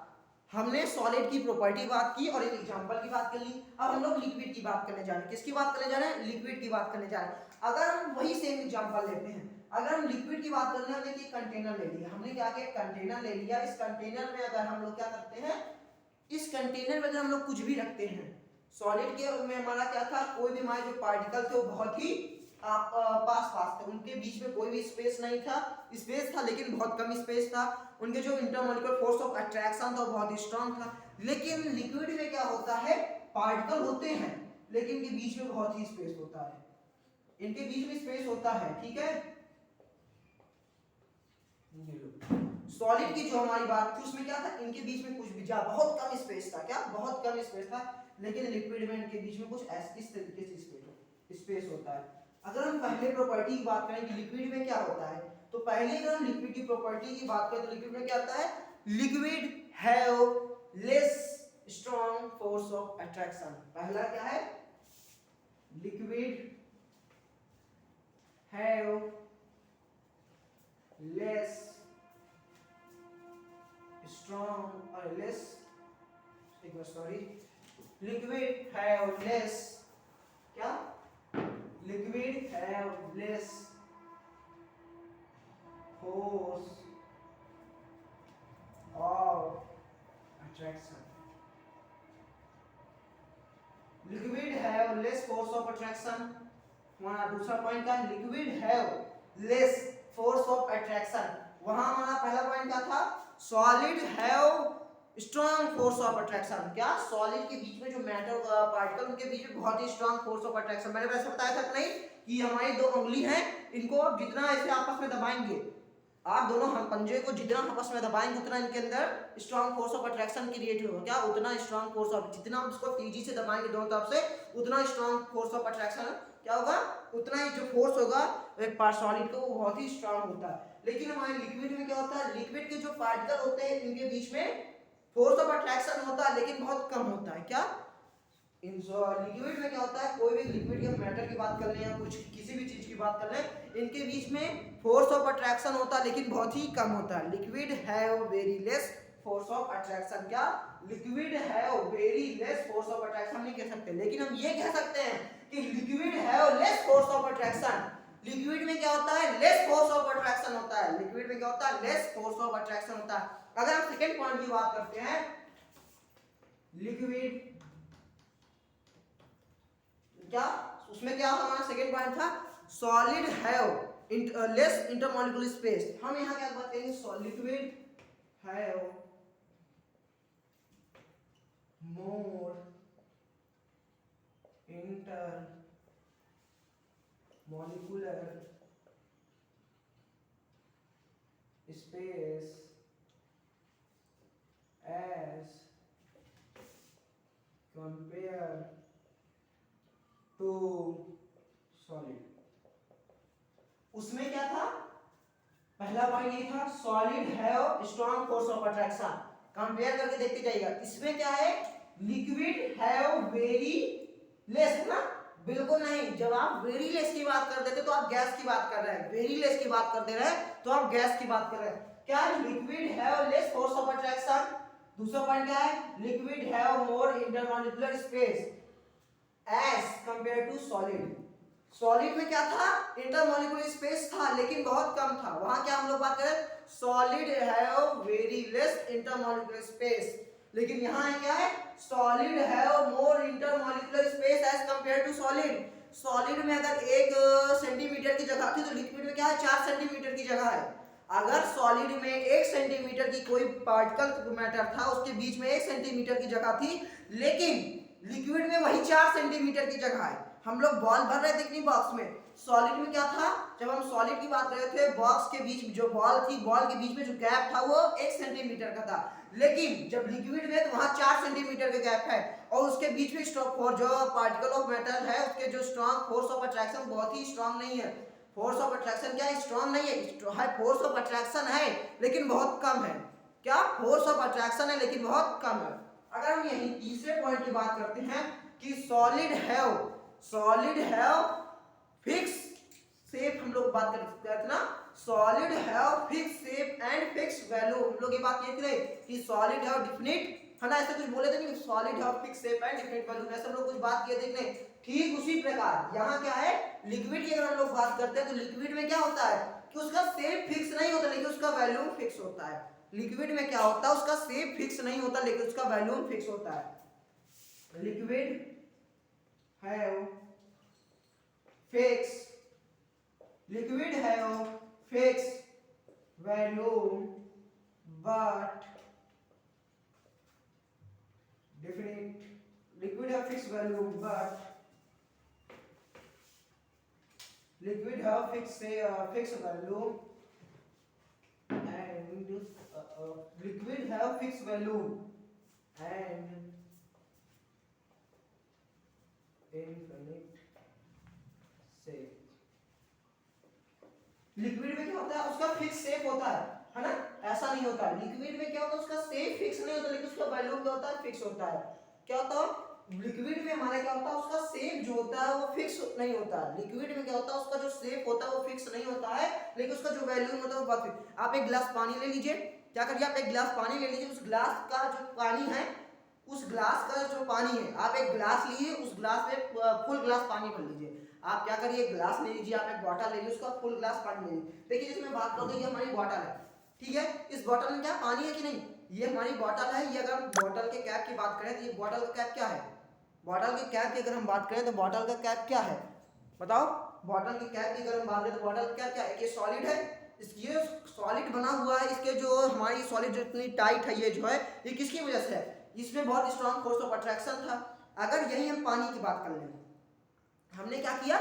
[SPEAKER 2] हमने सॉलिड की प्रॉपर्टी बात की और एक एग्जांपल की बात कर ली। अब हम लोग लिक्विड की बात करने जा रहे हैं। किसकी बात करने जा रहे हैं? लिक्विड की बात करने जा रहे हैं। अगर हम वही सेम एग्जांपल लेते हैं, अगर हम लिक्विड की बात करने, हमने एक कंटेनर ले लिया, हमने क्या किया? कंटेनर ले लिया। इस कंटेनर में अगर हम लोग क्या करते हैं, इस कंटेनर में अगर हम लोग कुछ भी रखते हैं, सॉलिड के में हमारा क्या था? कोई भी हमारे जो पार्टिकल थे वो बहुत ही पास पास थे, उनके बीच में कोई भी स्पेस नहीं था। स्पेस था लेकिन बहुत कम स्पेस था। उनके जो इंटरमॉलिक्यूलर फोर्स ऑफ अट्रैक्शन था वो बहुत ही स्ट्रांग था। लेकिन लिक्विड में क्या होता है? पार्टिकल होते हैं लेकिन इनके बीच में बहुत ही स्पेस होता है, इनके बीच में स्पेस होता है, ठीक है? सॉलिड की जो हमारी बात थी उसमें क्या था? इनके बीच में कुछ भी बहुत कम स्पेस था। क्या? बहुत कम स्पेस था। लेकिन लिक्विड में इनके बीच में कुछ इस तरीके से स्पेस होता है। अगर हम पहले प्रॉपर्टी की बात करें कि लिक्विड में क्या होता है, तो पहले अगर हम लिक्विड की प्रॉपर्टी की बात करें तो लिक्विड में क्या होता है? Liquid have less strong force of attraction. पहला क्या है? लिक्विड हैव लेस स्ट्रॉन्ग और less, sorry, liquid have less, क्या? Liquid have less force of attraction. Liquid have less force of attraction. हमारा दूसरा पॉइंट क्या? Liquid have less force of attraction. वहां हमारा पहला पॉइंट क्या था? Solid have strong force of attraction. क्या? सॉलिड के बीच में जो मैटर पार्टिकल, उनके बीच में बहुत ही स्ट्रॉन्ग फोर्स ऑफ अट्रैक्शन। मैंने वैसे बताया था नहीं कि हमारी दो उंगली हैं, इनको जितना ऐसे आपस में दबाएंगे, आप दोनों हम पंजे को जितना आपस में दबाएंगे उतना इनके अंदर strong force of attraction create होगा। क्या? उतना स्ट्रॉन्ग फोर्स ऑफ, जितना हम इसको तेजी से दबाएंगे दोनों तरफ से, उतना स्ट्रॉन्ग फोर्स ऑफ अट्रैक्शन क्या होगा? उतना ही जो फोर्स होगा एक सॉलिड का वो बहुत ही स्ट्रॉन्ग होता है। लेकिन हमारे लिक्विड में क्या होता है? लिक्विड के जो पार्टिकल होते हैं इनके बीच में फोर्स ऑफ अट्रैक्शन होता है लेकिन बहुत कम होता है। क्या? इन लिक्विड में क्या होता है? कोई भी लिक्विड या मैटर की बात कर लें या कुछ किसी भी चीज की बात कर लें, इनके बीच में फोर्स ऑफ अट्रैक्शन होता है लेकिन बहुत ही कम होता है। Liquid have very less force of attraction. क्या? Liquid have very less force of attraction नहीं कह सकते, लेकिन हम ये कह सकते हैं कि liquid have less force of attraction. Liquid में क्या होता है? लेस फोर्स ऑफ अट्रैक्शन होता है। लिक्विड में क्या होता है? लेस फोर्स ऑफ अट्रैक्शन होता है। अगर हम सेकंड पॉइंट की बात करते हैं, लिक्विड क्या, उसमें क्या हमारा सेकंड पॉइंट था? Solid have less intermolecular space. हम यहां क्या बात करेंगे? Liquid have more inter molecular space as compared to solid। उसमें क्या था, पहला पॉइंट ये था solid have strong force of attraction. Compare करके देखते जाइएगा। इसमें क्या है, लिक्विड हैव वेरी लेस, है ना? बिल्कुल नहीं। जब आप वेरी लेस की बात कर देते तो आप गैस की बात कर रहे हैं, वेरी लेस की बात कर दे रहे हैं तो आप गैस की बात कर रहे हैं। क्या है, liquid have less force of attraction. दूसरा पॉइंट क्या है, liquid have more intermolecular space as compare to solid. Solid में क्या था, इंटरमॉलिक्यूलर स्पेस था लेकिन बहुत कम था। वहां क्या हम लोग बात करें, solid have very less intermolecular space. लेकिन यहाँ है क्या है, solid have more intermolecular space as compare to solid. Solid में अगर 1 सेंटीमीटर की जगह थी तो लिक्विड में क्या है, 4 सेंटीमीटर की जगह है। अगर सॉलिड में 1 सेंटीमीटर की कोई पार्टिकल मैटर था, उसके बीच में 1 सेंटीमीटर की जगह थी, लेकिन लिक्विड में वही 4 सेंटीमीटर की जगह है। हम लोग बॉल भर रहे थे कितनी बॉक्स में, सॉलिड में क्या था, जब हम सॉलिड की बात कर रहे थे, बॉक्स के बीच जो बॉल थी, बॉल के बीच में जो गैप था वो 1 सेंटीमीटर का था। लेकिन जब लिक्विड में तो वहां 4 सेंटीमीटर का गैप है और उसके बीच में जो पार्टिकल ऑफ मैटर है उसके जो स्ट्रॉन्ग फोर्स ऑफ अट्रैक्शन बहुत ही स्ट्रॉन्ग नहीं है। फोर्स ऑफ अट्रैक्शन क्या है, स्ट्रॉन्ग नहीं है, फोर्स ऑफ अट्रैक्शन है लेकिन बहुत कम है। क्या, फोर्स ऑफ अट्रैक्शन है लेकिन बहुत कम है। अगर हम यही तीसरे पॉइंट की बात करते हैं कि सॉलिड हैव फिक्स शेप, हम लोग बात करते थे ना, solid have fix shape and fix value. हम लोग ये बात किए थे कि सॉलिड हैव डिफिनिट, है ना, ऐसे कुछ बोले थे नहीं, solid have fix shape and definite value, ऐसे हम लोग कुछ बात किए थे नहीं। ठीक उसी प्रकार यहाँ क्या है, लिक्विड की अगर हम लोग बात करते हैं तो लिक्विड में क्या होता है कि उसका शेप फिक्स नहीं होता लेकिन उसका वैल्यूम फिक्स होता है। लिक्विड में क्या होता है, उसका शेप फिक्स नहीं होता लेकिन उसका वैल्यूम फिक्स होता है। Liquid have fix, liquid have fix volume but definite, liquid have fixed value but liquid have fixed value and liquid have fixed value and infinite shape। Liquid में क्या होता है, उसका फिक्स शेप होता है ना, ऐसा नहीं होता। लिक्विड में क्या होता है, उसका शेप फिक्स नहीं होता लेकिन उसका वैल्यू क्या होता है, फिक्स होता है। क्या होता है लिक्विड में, हमारा क्या होता है, उसका शेप जो होता है वो फिक्स नहीं होता है। लिक्विड में क्या होता है, उसका जो शेप होता है वो फिक्स नहीं होता है लेकिन उसका जो वैल्यू होता है वो बहुत फिक्स। आप एक गिलास पानी ले लीजिए, क्या करिए, आप एक गिलास पानी ले लीजिए, उस गिलास का जो पानी है, उस गिलास का जो पानी है, आप एक गिलास लीजिए, उस गिलास में फुल गिलास पानी भर लीजिए। आप क्या करिए, गिलास ले लीजिए, आप एक बॉटल ले लीजिए, उसका फुल गिलास पानी ले लीजिए। देखिए जिसमें बात करोगे, ये हमारी बॉटल है, ठीक है, इस बॉटल में क्या पानी है कि नहीं, ये हमारी बॉटल है। ये अगर हम बॉटल के कैप की बात करें तो ये बॉटल का कैप क्या है, बॉटल के कैप की अगर हम बात करें तो बॉटल का कैप क्या है, बताओ। बॉटल के कैप की अगर हम बात करें तो बॉटल का कैप क्या है, ये सॉलिड है, ये सॉलिड बना हुआ है। इसके जो हमारी सॉलिड जो इतनी टाइट है, ये जो है ये किसकी वजह से है, इसमें बहुत स्ट्रॉन्ग फोर्स ऑफ अट्रैक्शन था। अगर यही हम पानी की बात कर लें, हमने क्या किया,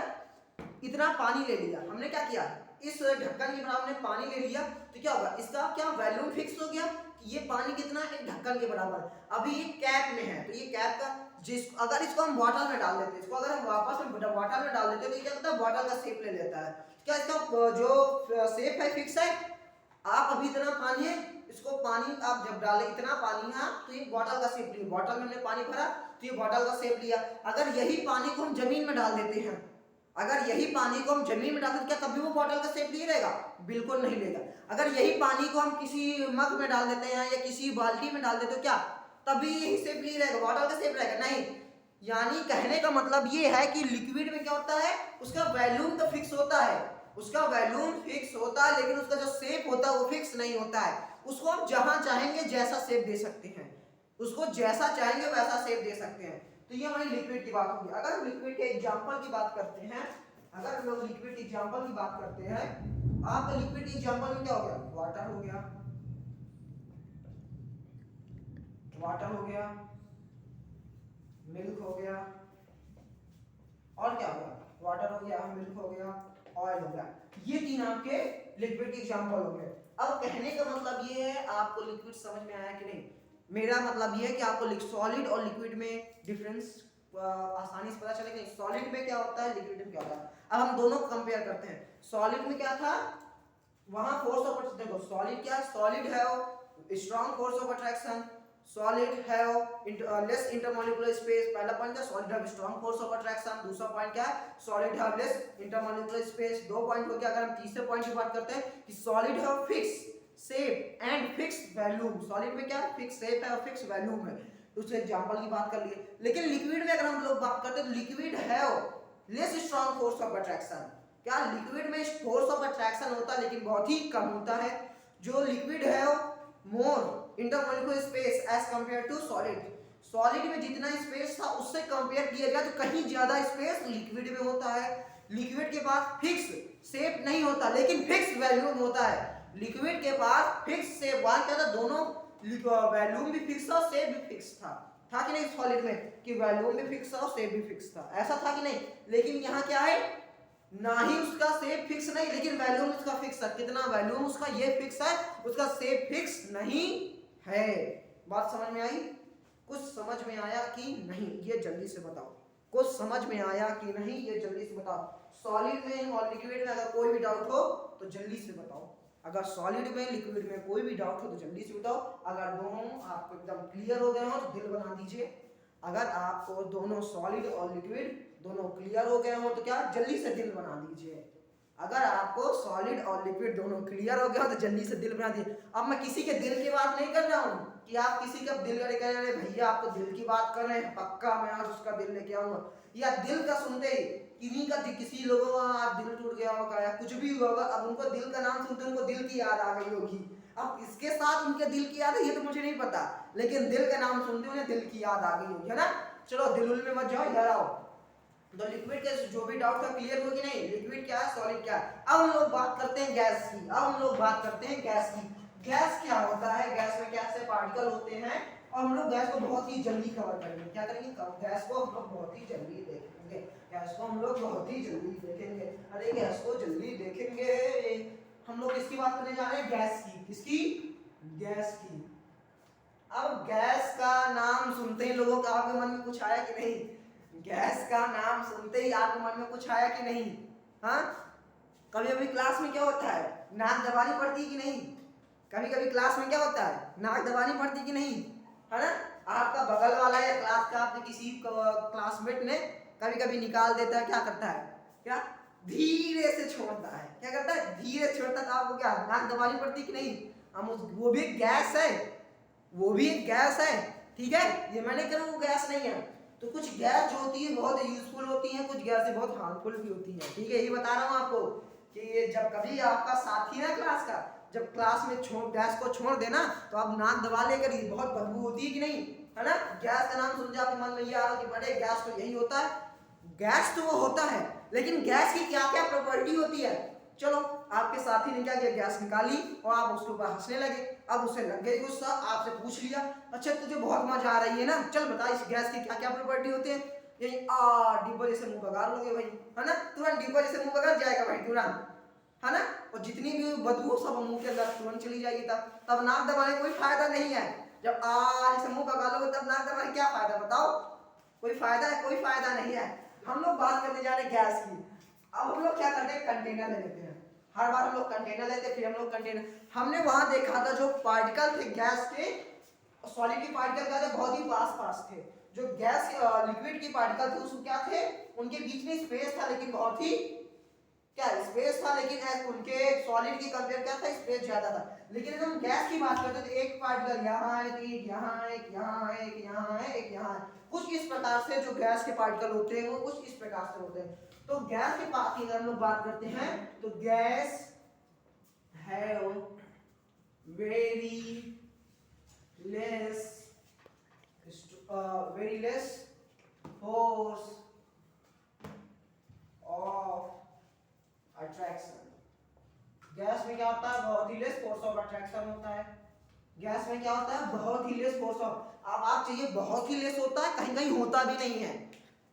[SPEAKER 2] इतना पानी ले लिया, हमने क्या किया, इस ढक्कन के बराबर हमने पानी ले लिया तो क्या होगा, इसका क्या वैल्यूम फिक्स हो गया कि ये पानी कितना, एक ढक्कन के बराबर। अभी ये कैप में है तो ये कैप का अगर इसको हम बॉटल में डाल देते, इसको अगर हम वापस में बॉटल में डाल देते तो ये क्या करता है, बॉटल का शेप ले लेता है। क्या इसका जो शेप है फिक्स है। आप अभी इतना पानी है, इसको पानी आप जब डाले, इतना पानी है तो ये बॉटल का शेप लिया, बॉटल में हमने पानी भरा तो ये बॉटल का शेप लिया। अगर यही पानी को हम जमीन में डाल देते हैं, अगर यही पानी को हम जमीन में डाल देते, क्या कभी वो बॉटल का शेप लिए रहेगा, बिल्कुल नहीं लेगा। अगर यही पानी को हम किसी मग में डाल देते हैं या किसी बाल्टी में डाल देते हो, क्या तभी यही शेप लिए रहेगा, बॉटल का शेप रहेगा, नहीं। यानी कहने का मतलब ये है कि लिक्विड में क्या होता है, उसका वैल्यूम तो फिक्स होता है, उसका वैल्यूम फिक्स होता है लेकिन उसका जो शेप होता है वो फिक्स नहीं होता है। उसको आप जहां चाहेंगे जैसा शेप दे सकते हैं, उसको जैसा चाहेंगे वैसा शेप दे सकते हैं। तो ये हमारी लिक्विड की बात होगी। अगर हम लिक्विड के एग्जांपल की बात करते हैं, अगर हम लोग लिक्विड के एग्जांपल की बात करते हैं, आपका लिक्विड के एग्जांपल में क्या हो गया, वाटर हो गया, वाटर हो गया, मिल्क हो गया, और क्या हो गया, वाटर हो गया, मिल्क हो गया, ऑयल हो गया। ये तीन आपके लिक्विड के एग्जांपल हो गए। अब कहने का मतलब ये है, आपको लिक्विड समझ में आया कि नहीं। मेरा मतलब ये है कि आपको सॉलिड और लिक्विड में डिफरेंस आसानी से पता चले कि सॉलिड में क्या होता है, लिक्विड में क्या होता है। अब हम दोनों को कंपेयर करते हैं। सॉलिड में क्या था, वहां फोर्स ऑफ अट्रैक्शन, देखो सॉलिड क्या है, solid have strong force of attraction, solid have less intermolecular space. पहला पॉइंट क्या, solid have strong force of attraction. दूसरा पॉइंट क्या है, solid have less intermolecular space. दो पॉइंट हो गया। अगर हम तीसरे पॉइंट की बात करते हैं कि solid have fix shape and fix volume. Solid में क्या है, फिक्स शेप है और फिक्स वॉल्यूम है। दूसरे एग्जांपल की बात कर लिए। लेकिन लिक्विड में अगर हम लोग बात करते हैं तो liquid have less strong force of attraction. क्या लिक्विड में फोर्स ऑफ अट्रैक्शन होता है लेकिन बहुत ही कम होता है। जो liquid have more intermolecular space as compare to solid. Solid में जितना स्पेस था उससे कंपेयर किया जाए तो कहीं ज्यादा स्पेस लिक्विड में होता है। लिक्विड के पास फिक्स शेप नहीं होता लेकिन फिक्स वॉल्यूम होता है। लिक्विड के पास फिक्स शेप, वहां क्या था, दोनों वॉल्यूम भी फिक्स था और शेप भी फिक्स था कि नहीं सॉलिड में, कि वॉल्यूम भी फिक्स था और शेप भी फिक्स था, ऐसा था कि नहीं। लेकिन यहाँ क्या है, ना ही उसका शेप फिक्स नहीं लेकिन वॉल्यूम उसका फिक्स है। कितना वॉल्यूम उसका ये फिक्स है, उसका शेप फिक्स नहीं है। बात समझ में आई, कुछ समझ में आया कि नहीं, ये जल्दी से बताओ। कुछ समझ में आया कि नहीं, ये जल्दी से बताओ। सॉलिड में और लिक्विड में अगर कोई भी डाउट हो तो जल्दी से बताओ। अगर सॉलिड में लिक्विड में कोई भी डाउट हो तो जल्दी से बताओ। अगर दोनों आपको एकदम क्लियर हो गए हो तो दिल बना दीजिए। अगर आपको दोनों सॉलिड और लिक्विड दोनों क्लियर हो गए हो तो क्या, जल्दी से दिल बना दीजिए। अगर आपको सॉलिड और लिक्विड दोनों क्लियर हो गया हो तो जल्दी से दिल बना दीजिए। अब मैं किसी के दिल की बात नहीं कर रहा हूँ कि आप किसी का दिल लेके कह रहे हैं भैया आपको दिल की बात कर रहे हैं, पक्का मैं आज उसका दिल लेके आऊंगा, या दिल का सुनते ही किसी लोगों का आज दिल टूट गया होगा या कुछ भी हुआ होगा, अब उनको दिल का नाम सुनते उनको दिल की याद आ गई होगी। अब इसके साथ उनके दिल की याद है ये तो मुझे नहीं पता, लेकिन दिल का नाम सुनते उन्हें दिल की याद आ गई होगी, है ना। चलो दिल में मत जाओ, इधर आओ। तो लिक्विड के जो भी डाउट था क्लियर हो कि नहीं, लिक्विड क्या है, सॉलिड क्या है। अब हम लोग बात करते हैं गैस की। अब हम लोग बात करते हैं गैस की। गैस क्या होता है, गैस में कैसे पार्टिकल होते हैं, और हम लोग गैस को बहुत ही जल्दी कवर करेंगे। क्या करेंगे, गैस को हम लोग बहुत ही जल्दी देखेंगे। गैस को हम लोग बहुत ही जल्दी देखेंगे। अरे गैस को जल्दी देखेंगे। हम लोग किसकी बात करने जा रहे हैं, गैस की। किसकी, गैस की। अब गैस का नाम सुनते ही लोगों का आपके मन में कुछ आया कि नहीं, गैस का नाम सुनते ही आपके मन में कुछ आया कि नहीं। हाँ, कभी कभी क्लास में क्या होता है, नाक दबानी पड़ती है कि नहीं। कभी कभी क्लास में क्या होता है, नाक दबानी पड़ती कि नहीं, है ना। आपका बगल वाला या क्लास का आपके किसी क्लासमेट ने कभी कभी निकाल देता है, क्या करता है, क्या धीरे से छोड़ता है, क्या करता है, धीरे छोड़ता है। तो आपको क्या नाक दबानी पड़ती कि नहीं। हम वो भी एक गैस है, वो भी एक गैस है, ठीक है। ये मैंने कहा वो गैस नहीं है। तो कुछ गैस जो होती है बहुत यूजफुल होती है, कुछ गैसें बहुत हार्मफुल भी होती है, ठीक है। ये बता रहा हूँ आपको कि जब कभी आपका साथी ना क्लास का जब क्लास में गैस को छोड़ देना तो आप नाक दबा लेकर, ये बहुत बदबू होती है कि नहीं, है ना। गैस का नाम सुन के आपके मन में ये आ रहा कि बड़े गैस तो यही होता है। गैस तो वो होता है लेकिन गैस की क्या क्या प्रॉपर्टी होती है। चलो आपके साथी ने क्या किया, गैस निकाली और आप उसके ऊपर हंसने लगे। अब उसे लग गई गुस्सा, आपसे पूछ लिया, अच्छा तुझे बहुत मजा आ रही है ना, चल बता इस गैस की क्या क्या प्रॉपर्टी होती है। यही डिब्बा जैसे मुंह पगार लोगे भाई, है ना, तुरंत डिब्बा जैसे मुंह पगार जाएगा भाई तुरंत, है ना। और जितनी भी बदबू सब मुंह के अंदर तुरंत चली जाएगी। तब नाक दबाने कोई फायदा नहीं है। जब ऐसे मुंह पगा लोगे तब नाक दबाने क्या फायदा, बताओ, कोई फायदा है, कोई फायदा नहीं है। हम लोग बात करने जा रहे हैं गैस की। अब हम लोग क्या करते हैं, कंटेनर ले लेते हैं। हर बार हम लोग कंटेनर लेते हैं, फिर हम लोग कंटेनर, हमने वहां देखा था जो पार्टिकल थे गैस के, सॉलिड के पार्टिकल क्या थे, बहुत ही पास थे। जो गैस लिक्विड की पार्टिकल थे उसको क्या थे, उनके बीच में स्पेस था लेकिन बहुत ही क्या स्पेस था, लेकिन उनके सॉलिड की कंपेयर क्या था, स्पेस ज्यादा था। लेकिन अगर हम गैस की बात करते हैं तो एक पार्टिकल यहाँ है, एक यहाँ है, एक यहाँ है, एक यहाँ है, एक यहाँ है। कुछ इस प्रकार से जो गैस के पार्टिकल होते हैं वो कुछ इस प्रकार से होते हैं। तो गैस के पार्ट की अगर हम लोग बात करते हैं तो guys have very less force of attraction. Gas में क्या होता है, बहुत ही लेस फोर्स ऑफ अट्रैक्शन होता है। गैस में क्या होता है, बहुत ही लेस फोर्स ऑफ, अब आप चाहिए बहुत ही लेस होता है, कहीं कहीं होता भी नहीं है।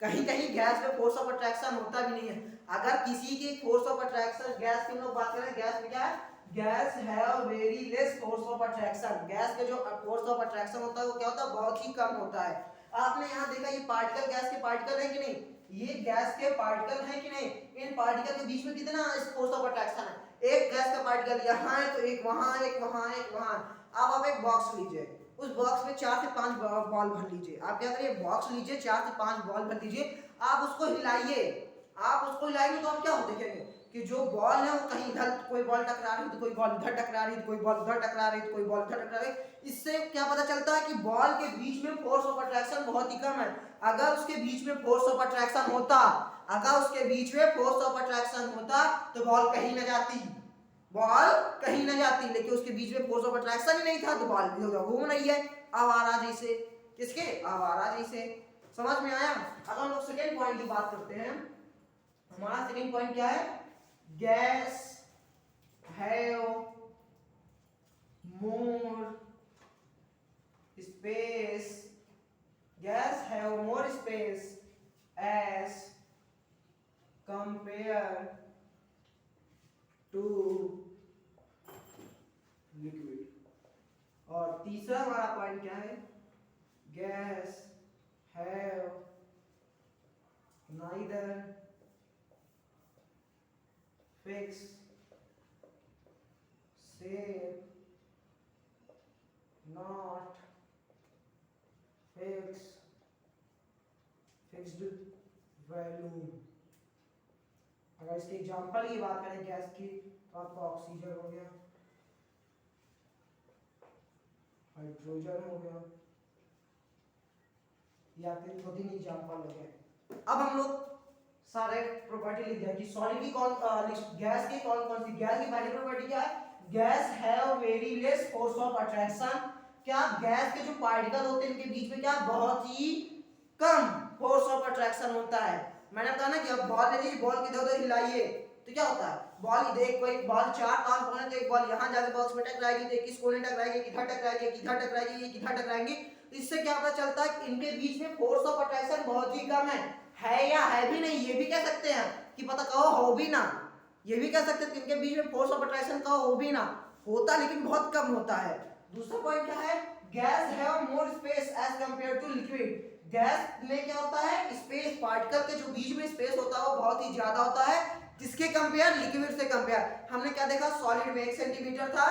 [SPEAKER 2] कहीं कहीं गैस में फोर्स ऑफ अट्रैक्शन होता भी नहीं है। अगर किसी की फोर्स ऑफ अट्रैक्शन, गैस की हम लोग बात करें, गैस में क्या है, gas have very less force of attraction. Gas के जो फोर्स ऑफ अट्रैक्शन होता है वो क्या होता है, बहुत ही कम होता है। आपने यहाँ देखा ये पार्टिकल गैस के पार्टिकल है कि नहीं, ये गैस के पार्टिकल है कि नहीं, इन पार्टिकल के बीच में कितना फोर्स ऑफ अट्रैक्शन है, एक गैस का पार्टिकल यहाँ है तो एक वहां, एक वहां, एक वहां। अब आप एक बॉक्स लीजिए, उस बॉक्स में 4 से 5 बॉल भर लीजिए। आप क्या करिए, बॉक्स लीजिए, 4 से 5 बॉल भर लीजिए, आप उसको हिलाइए। आप उसको हिलाएंगे तो आप क्या हो देखेंगे कि जो बॉल है वो कहीं इधर कोई बॉल टकरा रही है तो कोई बॉल इधर टकरा रही है, कोई बॉल उधर टकरा रही है, कोई बॉल इधर टकरा रही है। इससे क्या पता चलता है कि बॉल के बीच में फोर्स ऑफ अट्रैक्शन बहुत ही कम है। अगर उसके बीच में फोर्स ऑफ अट्रैक्शन होता, अगर उसके बीच में फोर्स ऑफ अट्रैक्शन होता तो बॉल कहीं न जाती, बॉल कहीं न जाती, लेकिन उसके बीच में फोर्स ऑफ अट्रैक्शन ही नहीं था तो बॉल भी घूम रही है आवारा जैसे, किसके, आवारा जैसे। समझ में आया। अगर हम लोग सेकेंड पॉइंट की बात करते हैं, हमारा सेकेंड पॉइंट क्या है, gas have more space, gas have more space as compare to liquid. और तीसरा हमारा पॉइंट क्या है, gas have neither fix shape not fixed value। अगर इसके एग्जांपल की बात करें गैस की तो आपका ऑक्सीजन हो गया, हाइड्रोजन हो गया, या फिर 2-3 एग्जांपल हो गए। अब हम लोग सारे प्रॉपर्टी लिख दिया कि सॉलिड की कौन, गैस की कौन कौन सी, गैस की पहली प्रॉपर्टी क्या है, gas have very less force of attraction. क्या गैस के जो पार्टिकल होते हैं इनके बीच में क्या बहुत ही कम फोर्स ऑफ अट्रैक्शन होता है। मैंने कहा ना कि अब बॉल ले लीजिए, बॉल इधर उधर हिलाइए तो क्या होता है, बॉल देख कोई बॉल 4-5 कोने, तो एक बॉल यहाँ जाके बॉक्स में टकराएगी, तो किस कोने टकराएगी, किधर टकराएगी, किधर टकराएगी, किधर टकराएंगी। तो इससे क्या पता चलता है कि इनके बीच में फोर्स ऑफ अट्रैक्शन बहुत ही कम है या है भी नहीं, ये भी कह सकते हैं कि पता कहो हो भी ना, ये भी कह सकते हैं कि इनके बीच में फोर्स ऑफ अट्रैक्शन कहो हो भी ना, होता लेकिन बहुत कम होता है। दूसरा पॉइंट क्या है, gas have more space as compare to liquid. Gas में क्या होता है, स्पेस, पार्टिकल के जो बीच में स्पेस होता है वो बहुत ही ज्यादा होता है, किसके कंपेयर, लिक्विड से कंपेयर। हमने क्या देखा, सॉलिड में 1 सेंटीमीटर था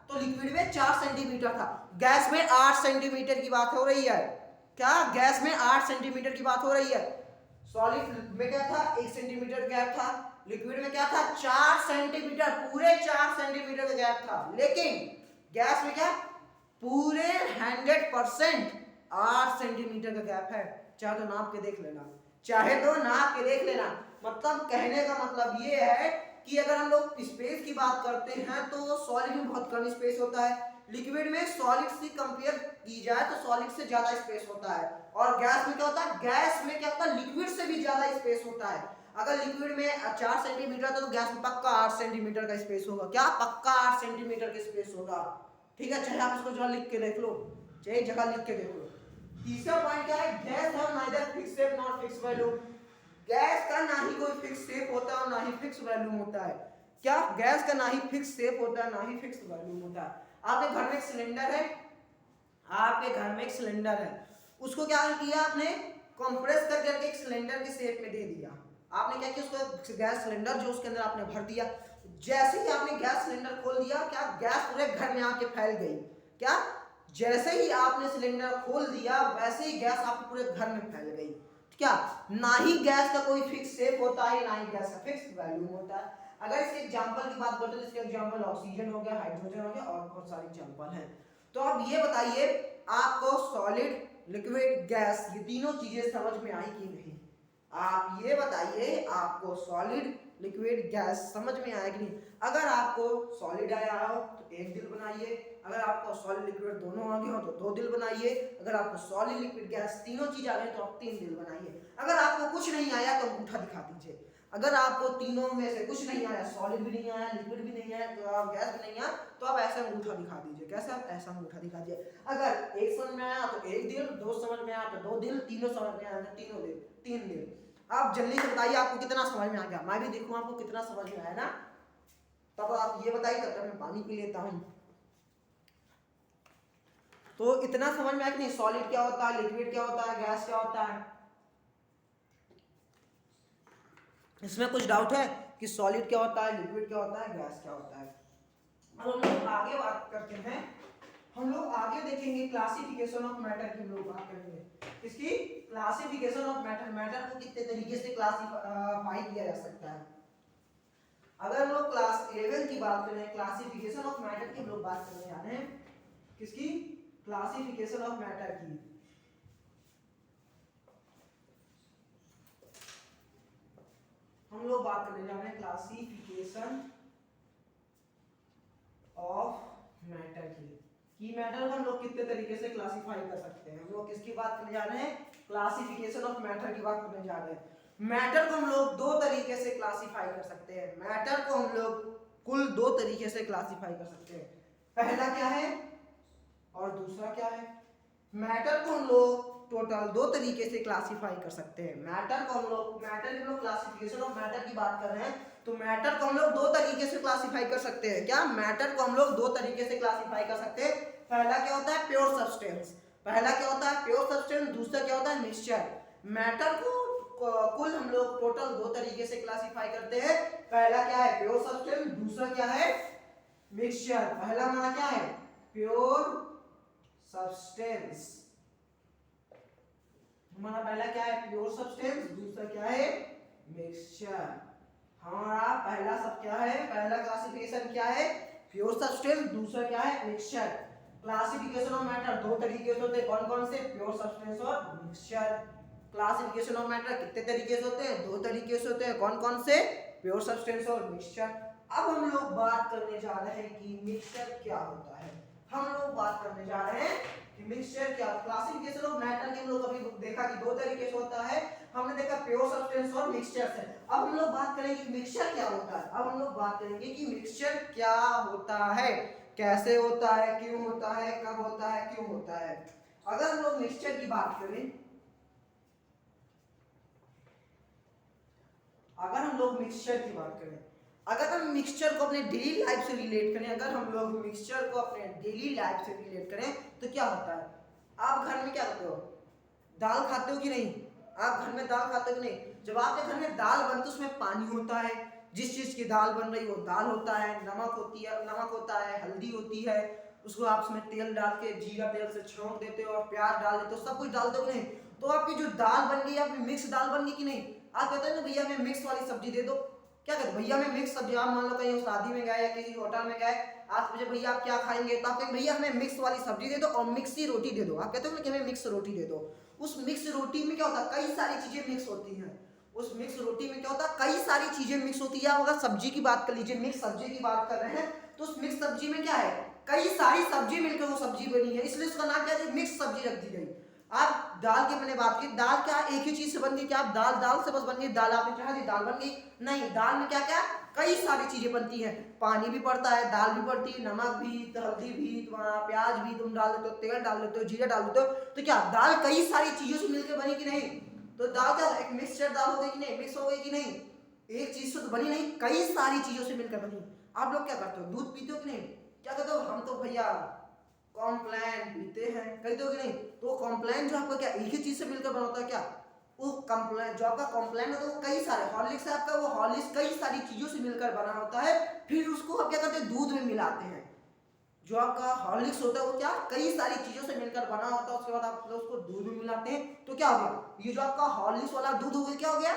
[SPEAKER 2] तो लिक्विड में 4 सेंटीमीटर था, गैस में 8 सेंटीमीटर की बात हो रही है। क्या गैस में 8 सेंटीमीटर की बात हो रही है, सॉलिड में क्या था 1 सेंटीमीटर गैप था, लिक्विड में क्या था 4 सेंटीमीटर, पूरे 4 सेंटीमीटर का गैप था। लेकिन गैस में क्या पूरे 100% 8 सेंटीमीटर का गैप है। चाहे तो नाप के देख लेना, चाहे तो नाप के देख लेना। मतलब कहने का मतलब ये है कि अगर हम लोग स्पेस की बात करते हैं तो सॉलिड में बहुत कम स्पेस होता है, लिक्विड में सॉलिड से कंपेयर की जाए तो सॉलिड से ज्यादा स्पेस होता है। और गैस में क्या होता है, गैस में क्या होता है, लिक्विड से भी ज्यादा स्पेस होता है। अगर लिक्विड में 4 सेंटीमीटर था तो गैस में पक्का 8 सेंटीमीटर का स्पेस होगा। क्या पक्का 8 सेंटीमीटर का स्पेस होगा, ठीक है। चाहे आप इसको जगह लिख के देख लो, चाहे जगह लिख के देख लो। तीसरा पॉइंट क्या है, gas have neither fix shape not fix value. Gas का ना ही कोई फिक्स शेप होता है और ना ही फिक्स वैल्यू होता है। क्या गैस का ना ही फिक्स शेप होता है ना ही फिक्स वैल्यू होता है। आपके घर में एक सिलेंडर है, आपके घर में एक सिलेंडर है, उसको क्या किया आपने, कंप्रेस कर करके एक सिलेंडर के शेप में दे दिया। आपने क्या किया, उसको गैस सिलेंडर जो उसके अंदर आपने भर दिया। जैसे ही आपने गैस सिलेंडर खोल दिया, क्या गैस पूरे घर में आके फैल गई। क्या जैसे ही आपने सिलेंडर खोल दिया वैसे ही गैस आपके पूरे घर में फैल गई। क्या ना ही गैस का कोई फिक्स शेप होता है, ना ही गैस का फिक्स वैल्यू होता है। अगर इसके एग्जांपल की बात करते हैं तो इसके एग्जांपल ऑक्सीजन हो गया, हाइड्रोजन हो गया और बहुत सारे एग्जांपल हैं। तो अब ये बताइए आपको सॉलिड, लिक्विड, गैस ये तीनों चीजें समझ में आई कि नहीं। आप ये बताइए आपको सॉलिड, लिक्विड, गैस समझ में आया कि नहीं। अगर आपको सॉलिड आया हो तो 1 दिल बनाइए, अगर आपको सॉलिड लिक्विड दोनों आ गए हो तो 2 दिल बनाइए, अगर आपको सॉलिड लिक्विड गैस तीनों चीज आ गई तो आप 3 दिल बनाइए। अगर आपको कुछ नहीं आया तो अंगूठा दिखा दीजिए। अगर आपको तीनों में से कुछ नहीं आया, सॉलिड भी नहीं आया, लिक्विड भी नहीं आया, तो आप गैस भी नहीं आया, तो आप ऐसा अंगूठा दिखा दीजिए। कैसे, आप ऐसा अंगूठा दिखा दीजिए। अगर 1 समझ में आया तो 1 दिल, 2 समझ में आया तो 2 दिल, तीनों समझ में आया तो तीनों दिल, 3 दिल। आप जल्दी से बताइए आपको कितना समझ में आ गया, मैं भी देखूं आपको कितना समझ में आया ना। तब आप ये बताइए, तब तक मैं पानी पी लेता हूं। तो इतना समझ में आया कि नहीं, सॉलिड क्या होता है, लिक्विड क्या होता है, गैस क्या होता है। इसमें कुछ डाउट है कि सॉलिड क्या होता है, लिक्विड क्या होता है, गैस क्या होता है। अब हम लोग आगे बात करते हैं, हम लोग आगे देखेंगे क्लासिफिकेशन ऑफ मैटर की हम लोग बात करेंगे। इसकी क्लासिफिकेशन ऑफ मैटर, मैटर को कितने तरीके से क्लासिफाई किया जा सकता है। अगर हम लोग क्लास 11 की बात करें, क्लासिफिकेशन ऑफ मैटर की हम लोग बात करने जा रहे हैं, किसकी, क्लासिफिकेशन ऑफ मैटर की। हम लोग बात करने जा रहे हैं क्लासिफिकेशन ऑफ मैटर की मैटर को हम लोग कितने तरीके से क्लासिफाई कर सकते हैं। हम लोग किसकी बात करने जा रहे हैं, क्लासिफिकेशन ऑफ मैटर की बात करने जा रहे हैं। मैटर को हम लोग दो तरीके से क्लासिफाई कर सकते हैं, मैटर को हम लोग कुल दो तरीके से क्लासिफाई कर सकते हैं। पहला क्या है और दूसरा क्या है। मैटर को हम लोग टोटल दो तरीके से क्लासिफाई कर सकते हैं। मैटर को हम लोग क्लासिफिकेशन ऑफ मैटर की बात कर रहे हैं, तो मैटर को हम लोग दो तरीके से क्लासिफाई कर सकते हैं। क्या, मैटर को हम लोग दो तरीके से क्लासिफाई कर सकते हैं। पहला क्या होता है, प्योर सब्सटेंस, प्योर सब्सटेंस, दूसरा क्या होता है, मिक्सचर। मैटर को कुल हम लोग टोटल दो तरीके से क्लासिफाई करते हैं। पहला क्या है, प्योर सब्सटेंस, दूसरा क्या है, मिक्सचर। पहला हमारा क्या है, प्योर सब्सटेंस, हमारा पहला क्या है, प्योर सब्सटेंस, दूसरा क्या है, मिक्सचर। हमारा पहला सब क्या है, पहला क्लासिफिकेशन क्या है, प्योर सब्सटेंस, दूसरा क्या है, मिक्सचर। क्लासिफिकेशन ऑफ मैटर दो तरीके से होते हैं, कौन कौन से, प्योर सब्सटेंस और मिक्सचर। क्लासिफिकेशन ऑफ मैटर कितने तरीके से होते हैं, दो तरीके से होते हैं, कौन कौन से, प्योर सब्सटेंस और मिक्सचर। अब हम लोग बात करने जा रहे हैं कि मिक्सचर क्या होता है। हम लोग बात करने जा रहे हैं कि मिक्सचर क्या, क्लासिफिकेशन ऑफ मैटर के हम लोग अभी देखा कि दो तरीके से होता है, हमने देखा प्योर सब्सटेंस और मिक्सचर से। अब हम लोग बात करेंगे कि मिक्सचर क्या होता है। अब हम लोग बात करेंगे कि मिक्सचर क्या होता है, कैसे होता है, क्यों होता है, कब होता है, क्यों होता है। अगर हम लोग मिक्सचर की बात करें, अगर हम लोग मिक्सचर की बात करें, अगर हम मिक्सचर को अपने डेली लाइफ से रिलेट करें, अगर हम लोग मिक्सचर को अपने डेली लाइफ से रिलेट करें तो क्या होता है। आप घर में क्या करते हो, दाल खाते हो कि नहीं, आप घर में दाल खाते हो कि नहीं। जब आपके घर में दाल बनती है उसमें पानी होता है, जिस चीज की दाल बन रही वो दाल होता है, नमक होता है, हल्दी होती है, उसको आप उसमें तेल डाल के जीरा तेल से छौंक देते हो और प्याज डाल देते हो, सब कुछ डाल दो कि नहीं। तो आपकी जो दाल बन गई, आपकी मिक्स दाल बन गई कि नहीं। आप कहते हैं ना भैया हमें मिक्स वाली सब्जी दे दो, क्या कहते हैं भैया हमें मिक्स सब्जी। आप मान लो कहीं शादी में गए या किसी होटल में गए, आज पूछे भैया आप क्या खाएंगे, तो आप कहेंगे भैया हमें मिक्स वाली सब्जी दे दो और मिक्स ही रोटी दे दो। आप कहते हो ना कि हमें मिक्स रोटी दे दो। उस मिक्स रोटी में क्या होता है, कई सारी चीजें मिक्स होती हैं। उस मिक्स रोटी में क्या होता है, कई सारी चीजें मिक्स होती है। अगर सब्जी की बात कर लीजिए, मिक्स सब्जी की बात कर रहे हैं, तो उस मिक्स सब्जी में क्या है, कई सारी सब्जी मिलकर वो सब्जी बनी है, इसलिए उसका नाम क्या है, मिक्स सब्जी रख दी गई। आप दाल की मैंने बात की, दाल क्या एक ही चीज से बन गई, क्या आप दाल से बस बन गई, दाल आपने चढ़ा दी दाल बन गई, नहीं। दाल में क्या क्या कई सारी चीजें बनती हैं, पानी भी पड़ता है, दाल भी पड़ती है, नमक भी, हल्दी भी, तुम्हारा प्याज भी तुम डाल देते हो, तेल डाल देते हो, जीरा डाल देते हो, तो क्या दाल कई सारी चीजों से मिलकर बनी कि नहीं। तो दाल क्या एक मिक्सचर दाल हो गई कि नहीं, मिक्स हो गई कि नहीं, एक चीज से तो बनी नहीं, कई सारी चीजों से मिलकर बनी। आप लोग क्या करते हो, दूध पीते हो कि नहीं, क्या कहते हो, हम तो भैया कॉम्प्लान पीते हैं, कहते हो कि नहीं। तो कॉम्प्लान जो आपका क्या एक ही चीज से मिलकर बना होता है, क्या वो कॉम्प्लान जो आपका कॉम्प्लान है, तो वो कई सारे हॉर्लिक्स है आपका, वो हॉर्लिक्स कई सारी चीजों से मिलकर बना होता है, फिर उसको आप क्या करते हैं, दूध में मिलाते हैं। जो आपका हॉर्लिक्स होता है वो क्या कई सारी चीजों से मिलकर बना होता है, उसके बाद आप उसको दूध में मिलाते हैं, तो क्या हो गया, ये जो आपका हॉर्लिक्स वाला दूध हो गया, क्या हो गया,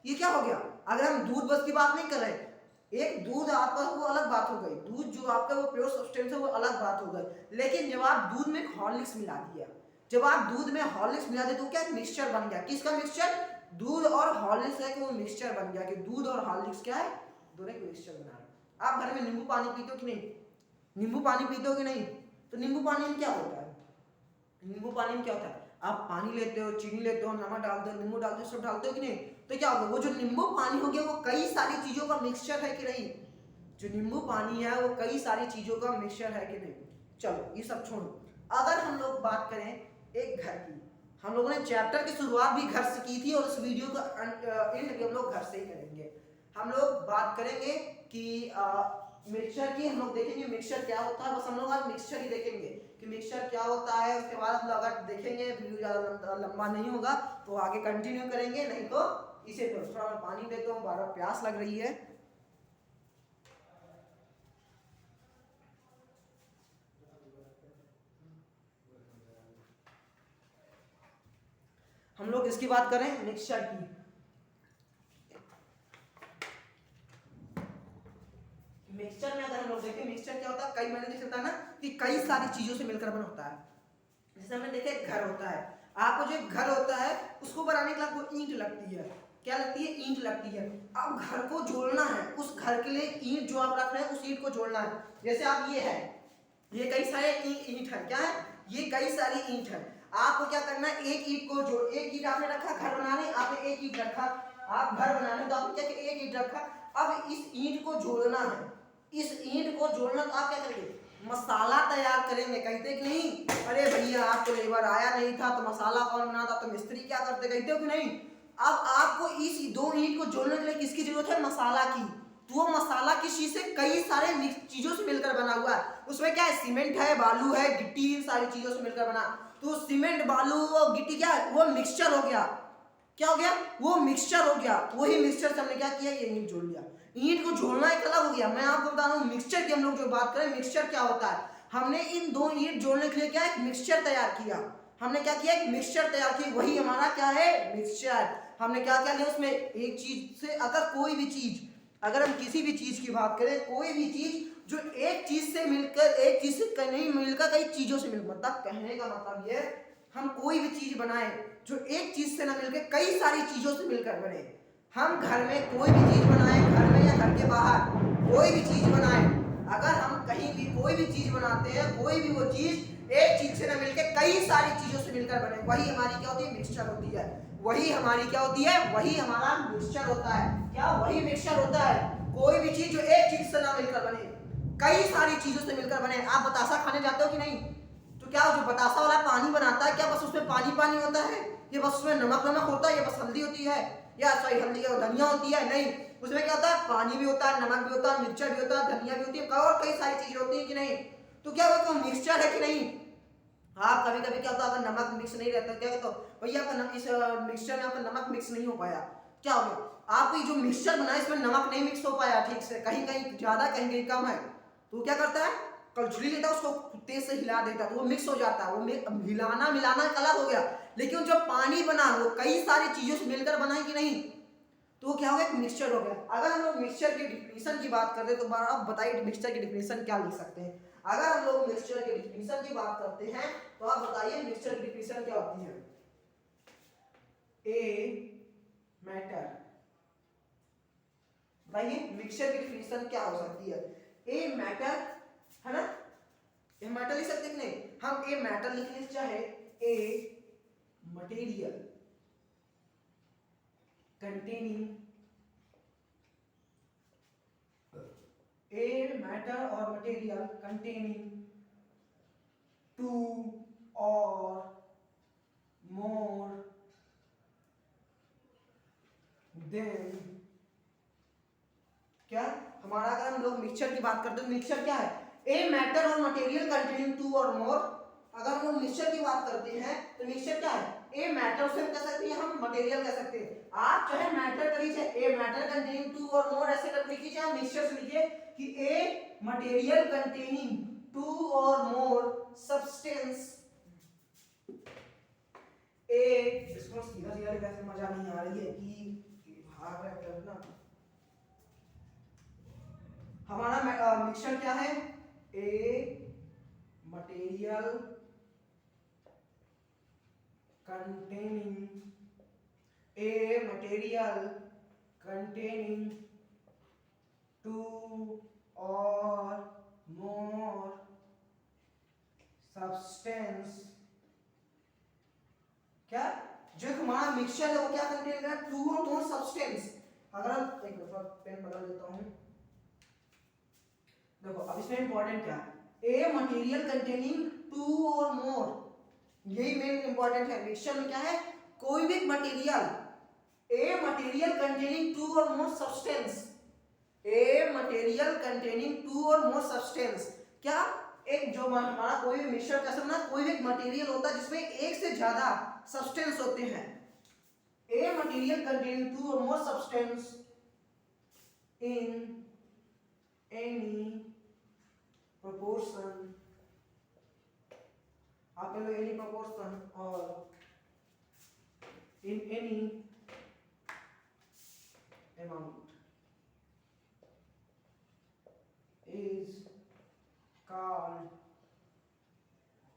[SPEAKER 2] ये क्या हो गया। अगर हम दूध बस की बात नहीं कर रहे, एक दूध आपका वो अलग बात हो गई, दूध जो आपका वो प्योर सब्सटेंस है वो अलग बात हो गई। लेकिन जब आप दूध में हॉर्लिक्स मिला दिया, जब आप दूध में हॉर्लिक्स मिला दे तो क्या मिक्सचर बन गया, किसका मिक्सचर, दूध और हॉर्लिक्स है कि वो मिक्सचर बन गया, कि दूध और हॉर्लिक्स क्या है, दोनों का मिक्सचर बना रहे। आप घर में नींबू पानी पीते हो कि नहीं, नींबू पानी पीते हो कि नहीं, तो नींबू पानी में क्या होता है, नींबू पानी में क्या होता है, आप पानी लेते हो, चीनी लेते हो, नमक डालते हो, नींबू डालते हो, सब डालते हो कि नहीं, तो क्या होगा, वो जो नींबू पानी हो गया वो कई सारी चीजों का मिक्सचर है कि नहीं, जो नींबू पानी है वो कई सारी चीजों का मिक्सचर है कि नहीं। चलो ये सब छोड़ो, अगर हम लोग बात करें एक घर की, हम लोगों ने चैप्टर की शुरुआत भी घर से की थी और इस वीडियो का एंड भी हम लोग घर से ही करेंगे। हम लोग बात करेंगे कि मिक्सचर की, हम लोग देखेंगे मिक्सचर क्या होता है, बस हम लोग आज मिक्सचर ही देखेंगे कि मिक्सचर क्या होता है। उसके बाद हम लोग अगर देखेंगे वीडियो ज़्यादा लंबा नहीं होगा तो आगे कंटिन्यू करेंगे, नहीं तो इसे तो थोड़ा मैं पानी देता हूँ, बार बार प्यास लग रही है। हम लोग इसकी बात करें मिक्सचर की। मिक्सचर में अगर हम लोग देखें मिक्सचर क्या होता है, कई मैंने जैसे बताया ना कि कई सारी चीजों से मिलकर बना होता है। जैसे हमने देखे घर होता है, आपको जो घर होता है उसको बनाने के लिए आपको ईंट लगती है। क्या लगती है? ईंट लगती है। अब घर को जोड़ना है, उस घर के लिए ईंट जो आप रख रहे हैं उस ईंट को जोड़ना है। जैसे आप ये है, ये कई सारे ईंट है, क्या है ये? कई सारी ईंट है। आपको क्या करना है, एक ईंट को जोड़, एक ईंट आपने रखा घर बनाने, आपने एक ईंट रखा, आप घर बनाने तो आपने क्या किया, एक ईंट रखा। अब इस ईंट को जोड़ना है, इस ईंट को जोड़ना तो आप क्या करेंगे, मसाला तैयार करेंगे। कहते कि नहीं, अरे भैया आप तो लेबर आया नहीं था तो मसाला कौन बनाता, तो मिस्त्री क्या करते, कहते हो कि नहीं। अब आपको इस दो ईंट को जोड़ने के लिए किसकी जरूरत है, मसाला की। तो वो मसाला किस चीज से, कई सारे चीजों से मिलकर बना हुआ है। उसमें क्या है, सीमेंट है, बालू है, गिट्टी, इन सारी चीजों से मिलकर बना। तो सीमेंट, बालू और गिट्टी क्या है, वो मिक्सचर हो गया। क्या हो गया, वो मिक्सचर हो गया। वही मिक्सचर से हमने क्या किया, ये ईंट जोड़ लिया। ईंट को जोड़ना एक अलग हो गया। मैं आपको बता रहा हूँ मिक्सचर की हम लोग जो बात करें, मिक्सचर क्या होता है। हमने इन दो ईंट जोड़ने के लिए क्या, एक मिक्सचर तैयार किया। हमने क्या किया, एक मिक्सचर तैयार किया, वही हमारा क्या है, मिक्सचर। हमने क्या क्या लिया उसमें, एक चीज से, अगर कोई भी चीज, अगर हम किसी भी चीज की बात करें, कोई भी चीज जो एक चीज से मिलकर, एक चीज से नहीं मिलकर कई चीजों से मिलकर, मतलब कहने का मतलब ये, हम कोई भी चीज बनाए जो एक चीज से ना मिलकर कई सारी चीजों से मिलकर बने। हम घर में कोई भी चीज बनाए, घर में या घर के बाहर कोई भी चीज बनाए, अगर हम कहीं भी कोई भी चीज बनाते हैं, कोई भी वो चीज एक चीज से ना मिलकर कई सारी चीजों से मिलकर बने, वही हमारी क्या होती है, मिक्सचर होती है। वही हमारी क्या होती है, वही हमारा मिक्सचर होता है। क्या, वही मिक्सचर होता है। कोई भी चीज जो एक चीज से ना मिलकर बने, कई सारी चीजों से मिलकर बने। आप बतासा खाने जाते हो कि नहीं, तो क्या जो बतासा वाला पानी बनाता है, क्या बस उसमें पानी पानी होता है, ये बस उसमें नमक नमक होता है, ये बस हल्दी होती है, या सॉरी हल्दी और धनिया होती है? नहीं, उसमें क्या होता है, पानी भी होता है, नमक भी होता है, मिर्चा भी होता है, धनिया भी होती है, और कई सारी चीजें होती है कि नहीं। तो क्या वो मिक्सचर है कि नहीं। हाँ, कभी कभी क्या होता है, अगर नमक मिक्स नहीं रहता, क्या कहते हो भैया आपका इस मिक्सचर में आपका नमक मिक्स नहीं हो पाया, क्या हो गया, आपकी जो मिक्सचर बना इसमें नमक नहीं मिक्स हो पाया ठीक से, कहीं कहीं ज्यादा कहीं कहीं कम है। तो क्या करता है, कलछुली लेता है, उसको तेज से हिला देता है, तो वो मिक्स हो जाता है। वो हिलाना मिलाना अलग हो गया, लेकिन जो पानी बना वो कई सारी चीजों से मिलकर बना है कि नहीं, तो वो क्या हो गया, एक मिक्सचर हो गया। अगर हम लोग मिक्सचर की डिफिनीशन की बात करते हैं तो आप बताइए मिक्सचर की डिफिनीशन क्या लिख सकते हैं। अगर हम लोग मिक्सचर की डिफिनीशन की बात करते हैं तो आप बताइए मिक्सचर की डिफिनीशन क्या होती है। ए मैटर, बताइए मिक्सचर की डिफिनीशन क्या हो सकती है। ए मैटर है ना, ए मैटर लिख सकते हैं कि नहीं, हम ए मैटर लिखने से चाहे a material containing, a matter or material containing two or more than, क्या हमारा, अगर हम लोग मिक्सचर की बात करते हैं तो मिक्सचर क्या है, ए मैटर और मटेरियल कंटेनिंग टू और मोर। अगर हम लोग मिक्सचर की बात करते हैं तो मिक्सचर क्या है, ए मैटर से हम कह सकते हैं, हम मटेरियल कह सकते हैं। आप चाहे मैटर कर लीजिए, a matter containing two or मोर ऐसे कर लिखिए, आप मिक्सचर से लिखिए कि ए material containing two or more substance. ए इसको सीधा सीधा लिखने से मजा नहीं आ रही है कि भाग रहा है ना। हमारा मिक्सचर क्या है, a material containing, a material containing two or more substance, क्या जो हमारा मिक्सचर है वो क्या कंटेन कर, टू और मोर सब्सटेंस। अगर हम एक दफा पेन बदल देता हूं, देखो अब इसमें इंपॉर्टेंट क्या है, ए मटेरियल कंटेनिंग टू और मोर, यही मेन इंपॉर्टेंट है। मिक्सचर में क्या है, कोई भी material, a material containing two or more substance, a material containing two or more substance, क्या एक जो हमारा कोई भी मिक्सचर कैसे बना, कोई भी मटेरियल होता है जिसमें एक से ज्यादा सब्सटेंस होते हैं। ए material containing two or more substance in any proportion, आप कह लो any proportion or in any amount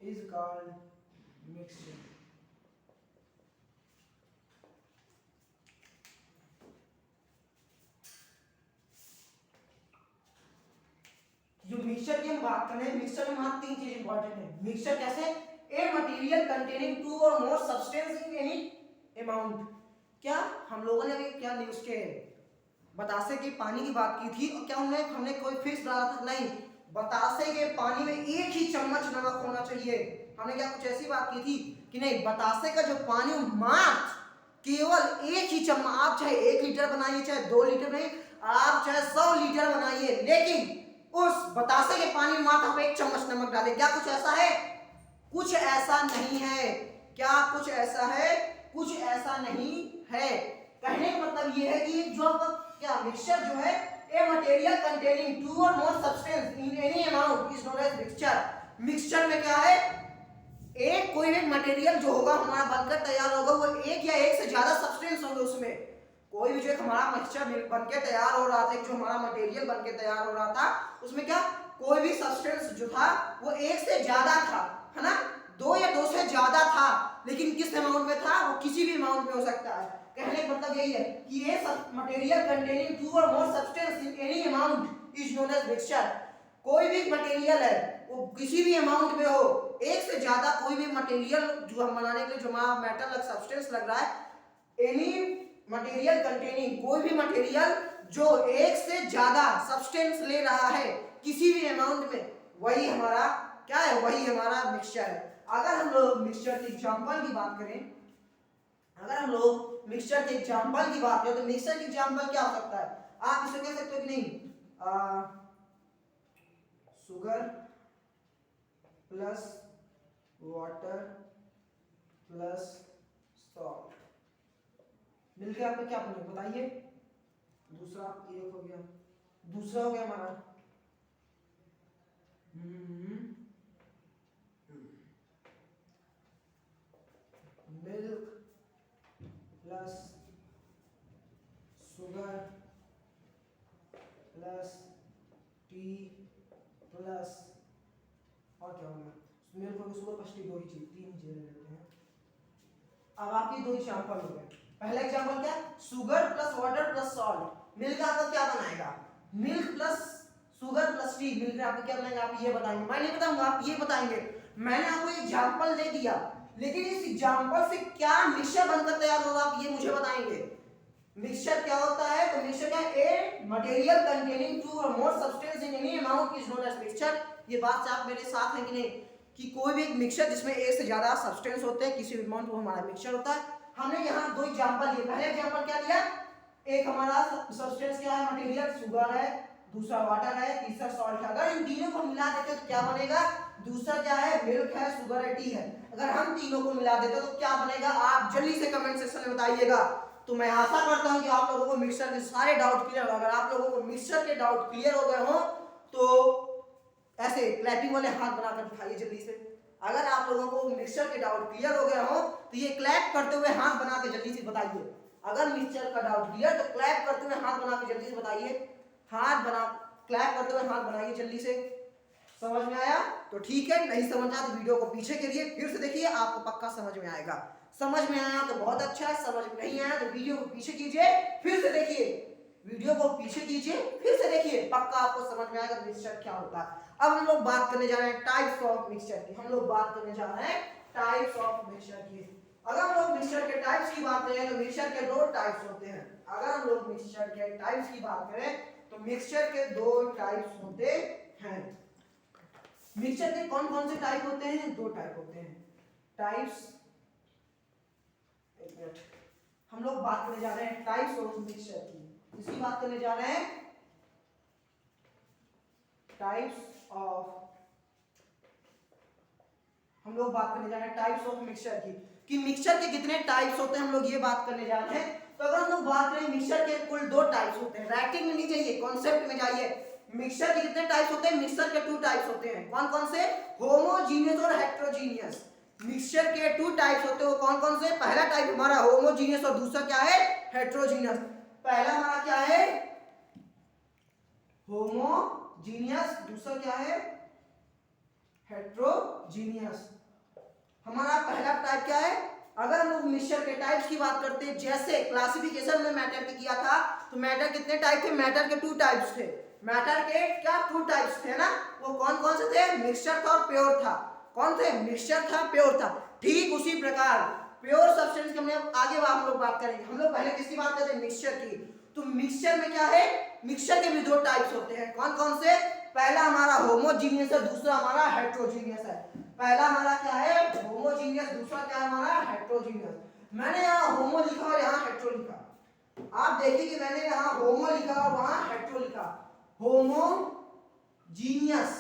[SPEAKER 2] is called mixture। जो मिक्सचर की हम बात कर रहे हैं, मिक्सचर में वहां तीन चीज इंपॉर्टेंट है। मिक्सचर कैसे, ए material containing two or more substance in any amount. क्या हम लोगों ने अभी क्या न्यूज के बतासे के पानी की बात की थी, और क्या हमने कोई फिक्स डाला था? नहीं, बतासे के पानी में एक ही चम्मच नमक होना चाहिए। हमने क्या कुछ ऐसी बात की थी कि नहीं, बतासे का जो पानी मात्र केवल एक ही चम्मच, आप चाहे 1 लीटर बनाइए चाहे 2 लीटर बनाइए, आप चाहे 100 लीटर बनाइए, लेकिन उस बतासे के पानी में मात्र आप 1 चम्मच नमक डालें। क्या कुछ ऐसा है? कुछ ऐसा नहीं है। क्या कुछ ऐसा है? कुछ ऐसा नहीं है। कहने का मतलब ये है कि जो क्या मिक्सचर जो है, ए material containing two or more substance in any amount is known as mixture. Mixture में क्या है, एक कोई भी मटेरियल जो होगा हमारा बनकर तैयार होगा, वो एक या एक से ज्यादा सब्सटेंस होंगे उसमें। कोई भी जो हमारा मिक्सचर बनके तैयार हो रहा था, जो हमारा मटेरियल बनके तैयार हो रहा था, उसमें क्या कोई भी सब्सटेंस जो था वो एक से ज्यादा था, है ना, 2 या 2 से ज्यादा था, लेकिन किस अमाउंट में था, वो किसी भी अमाउंट में हो सकता है। कहने का मतलब यही है कि ये material containing 2 or more substance in any amount is known as mixture. कोई भी मटेरियल है वो किसी भी अमाउंट में हो, एक से ज्यादा कोई भी मटेरियल जो हम बनाने के लिए जो हमारा मेटल सब्सटेंस लग रहा है, एनी मटेरियल कंटेनिंग, कोई भी मटेरियल जो एक से ज्यादा सब्सटेंस ले रहा है किसी भी अमाउंट में, वही हमारा क्या है, वही हमारा मिक्सचर है। अगर हम लोग मिक्सचर के एग्जांपल की बात करें, अगर हम लोग मिक्सचर के एग्जांपल की बात करें तो मिक्सचर की एग्जांपल क्या हो सकता है? आप इसे कह सकते हो कि नहीं, sugar plus water plus salt मिलकर आपको क्या बनेगा बताइए? दूसरा एक हो गया, दूसरा हो गया हमारा milk plus sugar plus T plus और क्या हो गया? मिल्क और शुगर प्लस टी, 2 ही चीज, 3 चीजें ले लेते हैं। अब आपके 2 एग्जांपल हो गए। पहला एग्जांपल क्या, sugar plus water plus salt. मिलकर आपका क्या बनाएगा? Milk plus sugar plus T मिलकर आपको क्या बनाएगा? आप ये बताएंगे, मैं नहीं बताऊंगा, आप ये बताएंगे। मैंने आपको एग्जांपल दे दिया, लेकिन इस एग्जांपल से क्या मिक्सचर बनकर तैयार होगा, आप ये मुझे बताएंगे। मिक्सचर क्या होता है? तो मिक्सचर क्या है, ए material containing 2 or more substance in any amount is known as mixture. ये बात से आप मेरे साथ हैं कि नहीं, कि कोई भी एक मिक्सचर जिसमें एक से ज्यादा सब्सटेंस होते हैं किसी भी अमाउंट, वो हमारा मिक्सचर होता है। हमने यहाँ 2 एग्जांपल लिए। पहले एग्जांपल क्या लिया, एक हमारा सब्सटेंस क्या है, मटेरियल शुगर है, दूसरा वाटर है, तीसरा सॉल्ट है। अगर इन तीनों को मिला देते तो क्या बनेगा? दूसरा क्या है, मिल्क है, शुगर है, टी है। अगर हम तीनों को मिला देते तो क्या बनेगा? आप जल्दी से कमेंट सेक्शन में बताइएगा। तो मैं आशा करता हूं कि आप लोगों को मिक्सचर के सारे डाउट क्लियर हो। अगर आप लोगों को मिक्सचर के डाउट क्लियर हो गए हो तो ऐसे क्लैपिंग वाले हाथ बनाकर दिखाइए जल्दी से। अगर आप लोगों को मिक्सचर के डाउट क्लियर हो गए हो तो ये क्लैप करते हुए हाथ बना के जल्दी से बताइए। अगर मिक्सचर का डाउट क्लियर तो क्लैप करते हुए हाथ बना के जल्दी से बताइए। हाथ बना, क्लैप करते हुए हाथ बनाइए जल्दी से। समझ में आया तो ठीक है, नहीं समझ आया तो वीडियो को पीछे करिए, फिर से देखिए, आपको पक्का समझ में आएगा। समझ में आया तो बहुत अच्छा है, समझ में नहीं आया तो वीडियो को पीछे कीजिए, फिर से देखिए, वीडियो को पीछे कीजिए, फिर से देखिए, पक्का आपको समझ में आएगा मिक्सचर क्या होता है। अब हम लोग बात करने जा रहे हैं टाइप्स ऑफ मिक्सचर की। हम लोग बात करने जा रहे हैं टाइप्स ऑफ मिक्सचर की। अगर हम लोग मिक्सचर के टाइप्स की बात करें तो मिक्सचर के 2 टाइप्स होते हैं। अगर हम लोग मिक्सचर के टाइप्स की बात करें तो मिक्सचर के 2 टाइप्स होते हैं। मिक्सचर के कौन कौन से टाइप होते हैं? 2 टाइप होते हैं। टाइप्स, एक मिनट, हम लोग बात करने जा रहे हैं टाइप्स ऑफ मिक्सचर की। इसकी बात करने जा रहे हैं टाइप्स ऑफ हम लोग बात करने जा रहे हैं टाइप्स ऑफ मिक्सचर की, कि मिक्सचर के कितने टाइप्स होते हैं, हम लोग ये बात करने जा रहे हैं। तो अगर हम लोग बात करें मिक्सचर के कुल 2 टाइप्स होते हैं, राइटिंग में नहीं जाइए, कॉन्सेप्ट में जाइए। मिक्सचर के कितने टाइप्स होते हैं? मिक्सचर के 2 टाइप्स होते हैं। कौन कौन से? होमोजीनियस और हेटेरोजीनियस। मिक्सचर के 2 टाइप्स होते हैं, वो कौन कौन से? पहला टाइप हमारा होमोजीनियस और दूसरा क्या है? हेटेरोजीनियस। पहला हमारा क्या है? होमोजीनियस, दूसरा क्या है? हेटेरोजीनियस। हमारा पहला टाइप क्या है? अगर हम लोग मिक्सचर के टाइप्स की बात करते हैं, जैसे क्लासिफिकेशन में मैटर की किया था, तो मैटर कितने टाइप थे? मैटर के 2 टाइप्स थे। मैटर के क्या 2 टाइप्स थे ना? वो कौन कौन से थे? मिक्सचर था और प्योर था। कौन थे? मिक्सचर था, प्योर था। ठीक उसी प्रकार प्योर सब्सटेंस की हमने आगे हम लोग बात करेंगे। हम लोग पहले किसकी बात करते हैं? मिक्सचर की। तो मिक्सचर में क्या है? मिक्सचर के भी 2 टाइप्स होते हैं। कौन कौन से? पहला हमारा होमोजीनियस है, दूसरा हमारा हेटेरोजीनियस है। पहला हमारा क्या है? होमोजीनियस, दूसरा क्या है हमारा? हेटेरोजीनियस। मैंने यहाँ होमो लिखा और यहाँ हेटेरो लिखा। आप देखिए कि मैंने यहाँ होमो लिखा और वहां हेटेरो लिखा। होमोजीनियस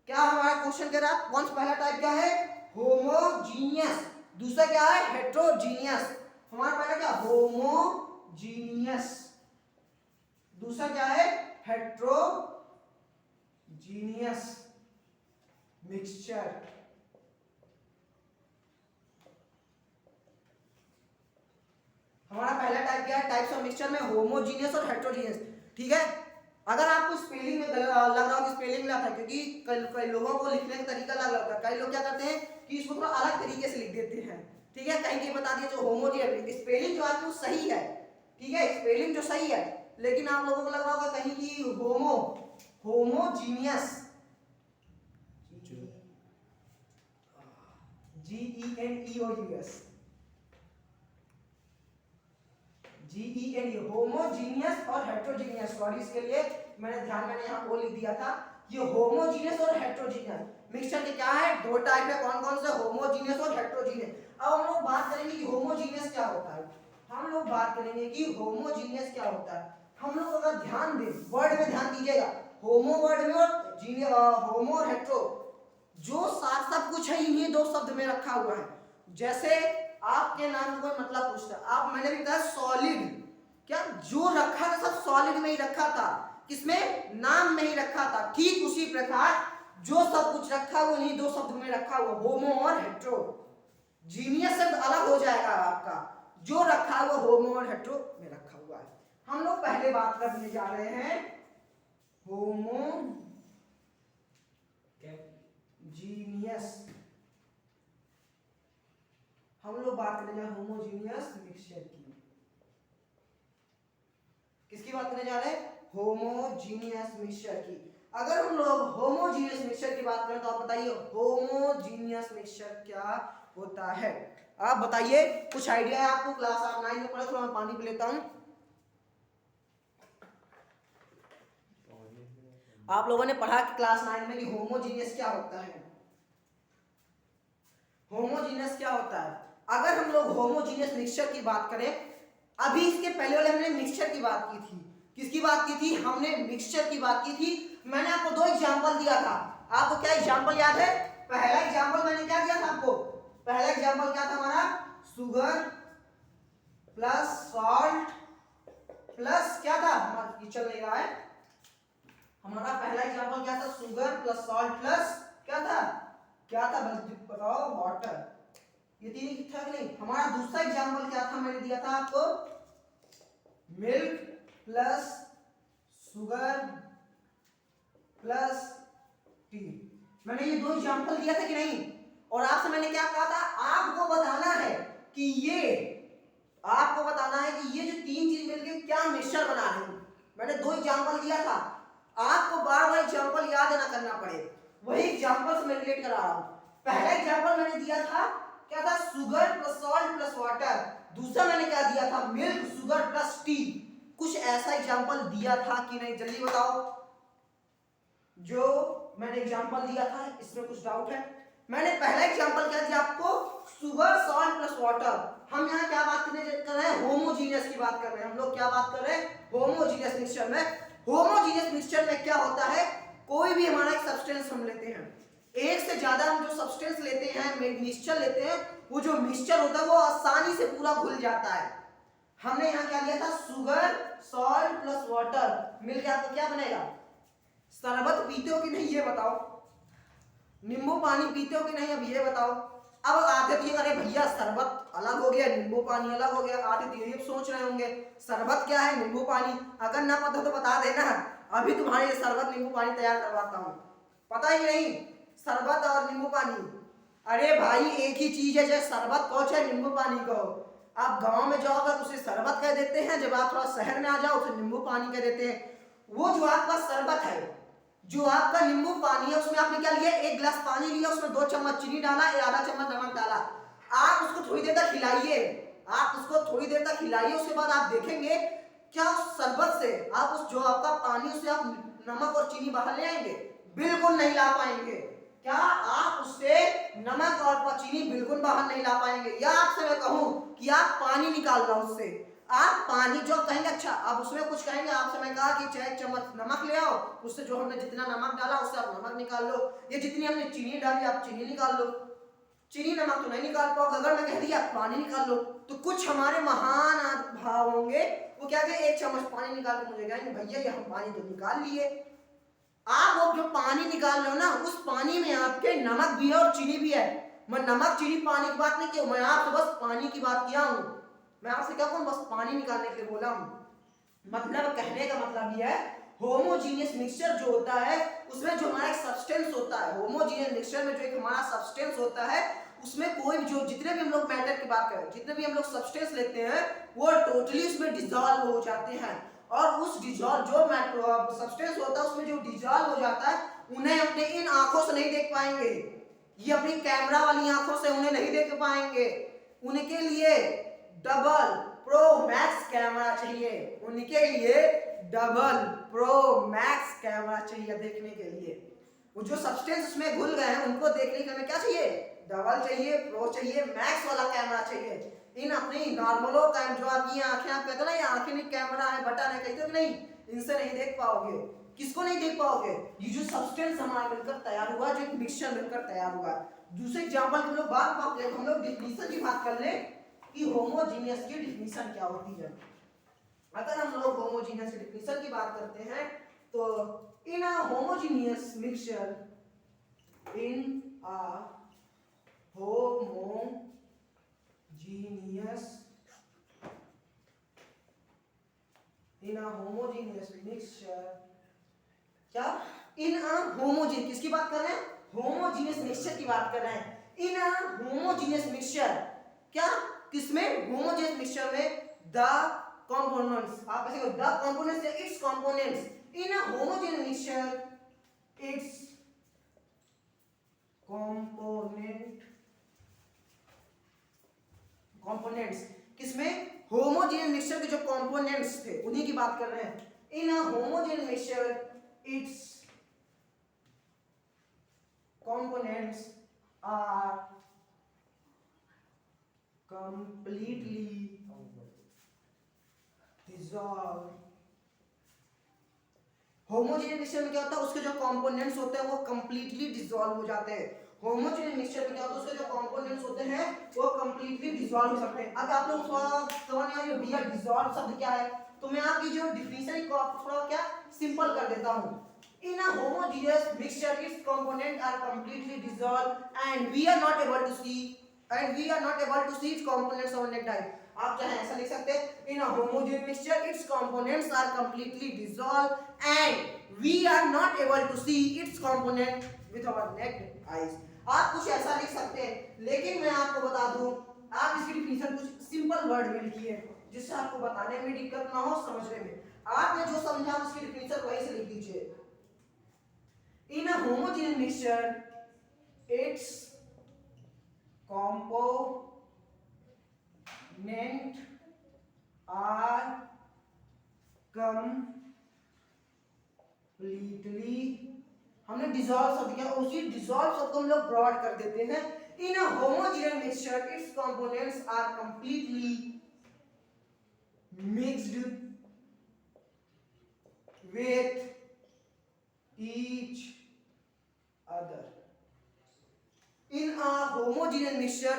[SPEAKER 2] क्या हमारा क्वेश्चन कह रहा है? कौन सा पहला टाइप क्या है? होमोजीनियस। दूसरा क्या है? हेटेरोजीनियस। हमारा पहला क्या? होमोजीनियस। दूसरा क्या है? Heterogeneous mixture. हमारा पहला टाइप क्या है? टाइप्स ऑफ मिक्सचर में होमोजीनियस और हेटेरोजीनियस। ठीक है, अगर आपको स्पेलिंग में लग रहा हो कि स्पेलिंग गलत है, क्योंकि कई लोगों को लिखने का तरीका अलग होता है। कई लोग क्या करते हैं कि इसको थोड़ा अलग तरीके से लिख देते हैं। ठीक है, कहीं बता दिया जो होमोजीनियस, स्पेलिंग जो आपकी सही है, ठीक है, स्पेलिंग जो सही है, लेकिन आप लोगों को लग रहा होगा कहीं की होमोजीनियस, GENEOUS, GENE, होमोजीनियस और हेटेरोजीनियस। सॉरी इसके लिए मैंने यहाँ ओ लिख दिया था। ये होमोजीनियस और हेटेरोजीनियस मिक्सचर के क्या है? 2 टाइप है। कौन कौन से? होमोजीनियस और हेटेरोजीनियस। अब हम लोग बात करेंगे कि होमोजीनियस क्या होता है। हम लोग बात करेंगे कि होमोजीनियस क्या होता है। हम लोग अगर ध्यान दें, वर्ड में ध्यान दीजिएगा, होमो वर्ड में और होमो और हेटेरो जो साथ सब कुछ है इन्हीं 2 शब्द में रखा हुआ है। जैसे आपके नाम में कोई मतलब पूछता, आप मैंने भी कहा सॉलिड, क्या जो रखा था सब सॉलिड में ही रखा था, किसमें? नाम में ही रखा था। ठीक उसी प्रकार जो सब कुछ रखा हुआ इन्हीं 2 शब्द में रखा हुआ, होमो और हेटेरो। जीनियस शब्द अलग हो जाएगा आपका, जो रखा हुआ होमो और हेटेरो में रखा हुआ है। हम लोग पहले बात करने जा रहे हैं होमोजीनियस। हम लोग बात करने जा रहे हैं होमोजीनियस मिक्सचर की। किसकी बात करने जा रहे हैं? होमोजीनियस मिक्सचर की। अगर हम लोग होमोजीनियस मिक्सचर की बात करें तो आप बताइए होमोजीनियस मिक्सचर क्या होता है? आप बताइए, कुछ आइडिया है आपको? क्लास आप 9 में पढ़े, थोड़ा मैं पानी पी लेता हूं। आप लोगों ने पढ़ा कि क्लास 9 में कि होमोजीनियस क्या होता है? होमोजीनियस क्या होता है? अगर हम लोग होमोजीनियस मिक्सचर की बात करें, अभी इसके पहले वाले हमने मिक्सचर की बात की थी। किसकी बात की थी? हमने मिक्सचर की बात की थी। मैंने आपको 2 एग्जांपल दिया था। आपको क्या एग्जांपल याद है? पहला एग्जांपल मैंने क्या दिया था आपको? पहला एग्जांपल क्या था हमारा? शुगर प्लस सॉल्ट प्लस क्या था? हमारा चल नहीं रहा है। हमारा पहला एग्जांपल क्या था? शुगर प्लस सॉल्ट प्लस क्या था? क्या था बताओ? वाटर। ये 3 ठीक था कि नहीं? हमारा दूसरा एग्जांपल क्या था? मैंने दिया था आपको milk plus sugar plus T. मैंने ये 2 एग्जांपल दिया था कि नहीं? और आपसे मैंने क्या कहा था? आपको बताना है कि ये जो 3 चीज मिलकर क्या मिक्सचर बना रहे हैं। मैंने 2 एग्जांपल दिया था। आपको बार-बार एग्जांपल याद ना करना पड़े, वही एग्जांपल से मैं रिलेट करा रहा हूं। पहला एग्जांपल मैंने दिया था क्या था? Sugar plus salt plus water. दूसरा मैंने क्या दिया था? Milk sugar plus T. कुछ ऐसा एग्जांपल दिया था कि नहीं? जल्दी बताओ। जो मैंने एग्जांपल दिया था इसमें कुछ डाउट है? मैंने पहला एग्जांपल क्या दिया आपको? Sugar salt plus water. हम यहाँ क्या बात कर रहे हैं? होमोजीनियस की बात कर रहे हैं। हम लोग क्या बात कर रहे हैं? होमोजीनियस मिक्सचर में। होमोजीनियस मिक्सचर में क्या होता है? कोई भी हमारा एक सब्सटेंस हम लेते हैं, एक से ज्यादा हम जो सब्सटेंस लेते हैं, मिक्सचर लेते हैं, वो जो मिक्सचर होता है वो आसानी से पूरा घुल जाता है। हमने यहाँ क्या लिया था, शुगर, सॉल्ट प्लस वाटर मिल के आपको क्या बनेगा, शरबत। पीते हो कि नहीं ये बताओ, नींबू पानी पीते हो कि नहीं अब ये बताओ। अब आते थे अरे भैया शरबत अलग हो गया, नींबू पानी अलग हो गया, आते थे ये सोच रहे होंगे शरबत क्या है, नींबू पानी। अगर ना पता तो बता देना, अभी तुम्हारे लिए शरबत नींबू पानी तैयार करवाता हूँ। पता ही नहीं शरबत और नींबू पानी, अरे भाई एक ही चीज है, चाहे शरबत कहो चाहे नींबू पानी कहो। आप गांव में जाओगे तो उसे शरबत कह देते हैं, जब आप थोड़ा शहर में आ जाओ उसे नींबू पानी कह देते हैं। वो जो आपका शरबत है, जो आपका नींबू पानी है, उसमें आपने क्या लिया, एक गिलास पानी लिया, उसमें 2 चम्मच चीनी डाला, आधा चम्मच नमक डाला। आप उसको थोड़ी देर तक हिलाइए, आप उसको थोड़ी देर तक हिलाइए, उसके बाद आप देखेंगे क्या उस शरबत से आप उस जो आपका पानी उससे आप नमक और चीनी बाहर ले आएंगे, बिल्कुल नहीं ला पाएंगे। क्या आप उससे नमक और चीनी बिल्कुल बाहर नहीं ला पाएंगे। या आपसे मैं कहूं कि आप पानी निकाल लो उससे, आप पानी जो कहेंगे, अच्छा अब उसमें कुछ कहेंगे, आपसे मैं कहा कि चाहे 1 चम्मच नमक ले आओ, उससे जो हमने जितना नमक डाला उससे आप नमक निकाल लो, ये जितनी हमने चीनी डाली आप चीनी निकाल लो। चीनी नमक तो नहीं निकाल पाओगे, अगर मैं कह दिया पानी निकाल लो, तो कुछ हमारे महान भाव होंगे, वो क्या कहे 1 चम्मच पानी निकाल के मुझे कहेंगे भैया ये हम पानी तो निकाल लिए। आप वो जो पानी निकाल लो ना, उस पानी में आपके नमक भी है और चीनी भी है। मैं नमक चीनी पानी की बात नहीं की, मैं आपसे बस पानी की बात किया हूं। मैं आपसे क्या कहूं, बस पानी निकालने के लिए बोला हूं। मतलब कहने का मतलब यह है, होमोजीनियस मिक्सचर जो होता है उसमें जो हमारा एक सब्सटेंस होता है, होमोजीनियस मिक्सचर में जो एक हमारा सब्सटेंस होता है, उसमें कोई भी जो जितने भी हम लोग मैटर की बात करें, जितने भी हम लोग सब्सटेंस लेते हैं वो टोटली उसमें डिसॉल्व हो जाते हैं। और उस डिसॉल्व जो सब्सटेंस होता है उसमें जो डिसॉल्व हो जाता है, उन्हें अपने इन आंखों से नहीं देख पाएंगे, ये अपनी कैमरा वाली आंखों से उन्हें नहीं देख पाएंगे। उनके लिए डबल प्रो मैक्स कैमरा चाहिए, उनके लिए डबल प्रो मैक्स कैमरा चाहिए देखने के लिए। वो जो सब्सटेंस उसमें घुल गए हैं उनको देखने के लिए क्या चाहिए, डबल चाहिए, प्रो चाहिए, मैक्स वाला कैमरा चाहिए। इन अपनी नॉर्मलो कैम जो आपकी आंखें, आप कहते हो ना ये आंखें नहीं कैमरा है बटन है, कहते हो नहीं, इनसे नहीं देख पाओगे। किसको नहीं देख पाओगे, ये जो सब्सटेंस हमारा मिलकर तैयार हुआ, जो एक मिक्सचर मिलकर तैयार हुआ। दूसरे एग्जांपल हम लोग हम लोग डिफिनीशन की बात कर ले कि होमोजीनियस की डिफिनीशन क्या होती है। अगर हम लोग होमोजीनियस की डिफिनीशन की बात करते हैं तो in a homogeneous mixture, in a homogeneous mixture, क्या इन अ होमोजीनियस, किसकी बात कर रहे हैं, होमोजीनियस मिक्सचर की बात कर रहे हैं। इन अ होमोजीनियस मिक्सचर, क्या किसमें, होमोजीनियस मिक्सचर में द components, आप ऐसे कहो द components या its components in a homogeneous mixture, its components, किसमें, होमोजेनियस मिक्सचर के जो कंपोनेंट्स थे उन्हीं की बात कर रहे हैं। In a homogeneous mixture its components are completely dissolved। Homogeneous mixture में क्या होता है, उसके जो कंपोनेंट्स होते हैं वो कंप्लीटली डिसॉल्व हो जाते हैं। होमोजेनियस मिक्सचर में क्या होता है, उसके जो कंपोनेंट्स होते हैं वो कंप्लीटली डिसॉल्व हो सकते हैं। अब आप लोग समझ में आया भैया डिसॉल्व शब्द क्या है, तो मैं आपकी जो डिफिनीशन को थोड़ा क्या सिंपल कर देता हूं। In a homogeneous mixture, its components are completely dissolved and we are not able to see its components on naked eye। आप चाहे ऐसा लिख सकते हैं, in a homogeneous mixture its components are completely dissolved and we are not able to see its component with our naked eyes। आप कुछ ऐसा लिख सकते हैं, लेकिन मैं आपको बता दूं, आप इसकी डिफिनीशन कुछ सिंपल वर्ड में लिखिए जिससे आपको बताने में दिक्कत ना हो, समझने में। आपने जो समझा उसकी डिफिनीशन वहीं से लिख दीजिए। In a homogeneous mixture, its components are completely, हमने डिसॉल्व शब्द किया, उसी डिसॉल्व शब्द को हम लोग ब्रॉड कर देते हैं। In a homogeneous mixture, its components are completely mixed with each other।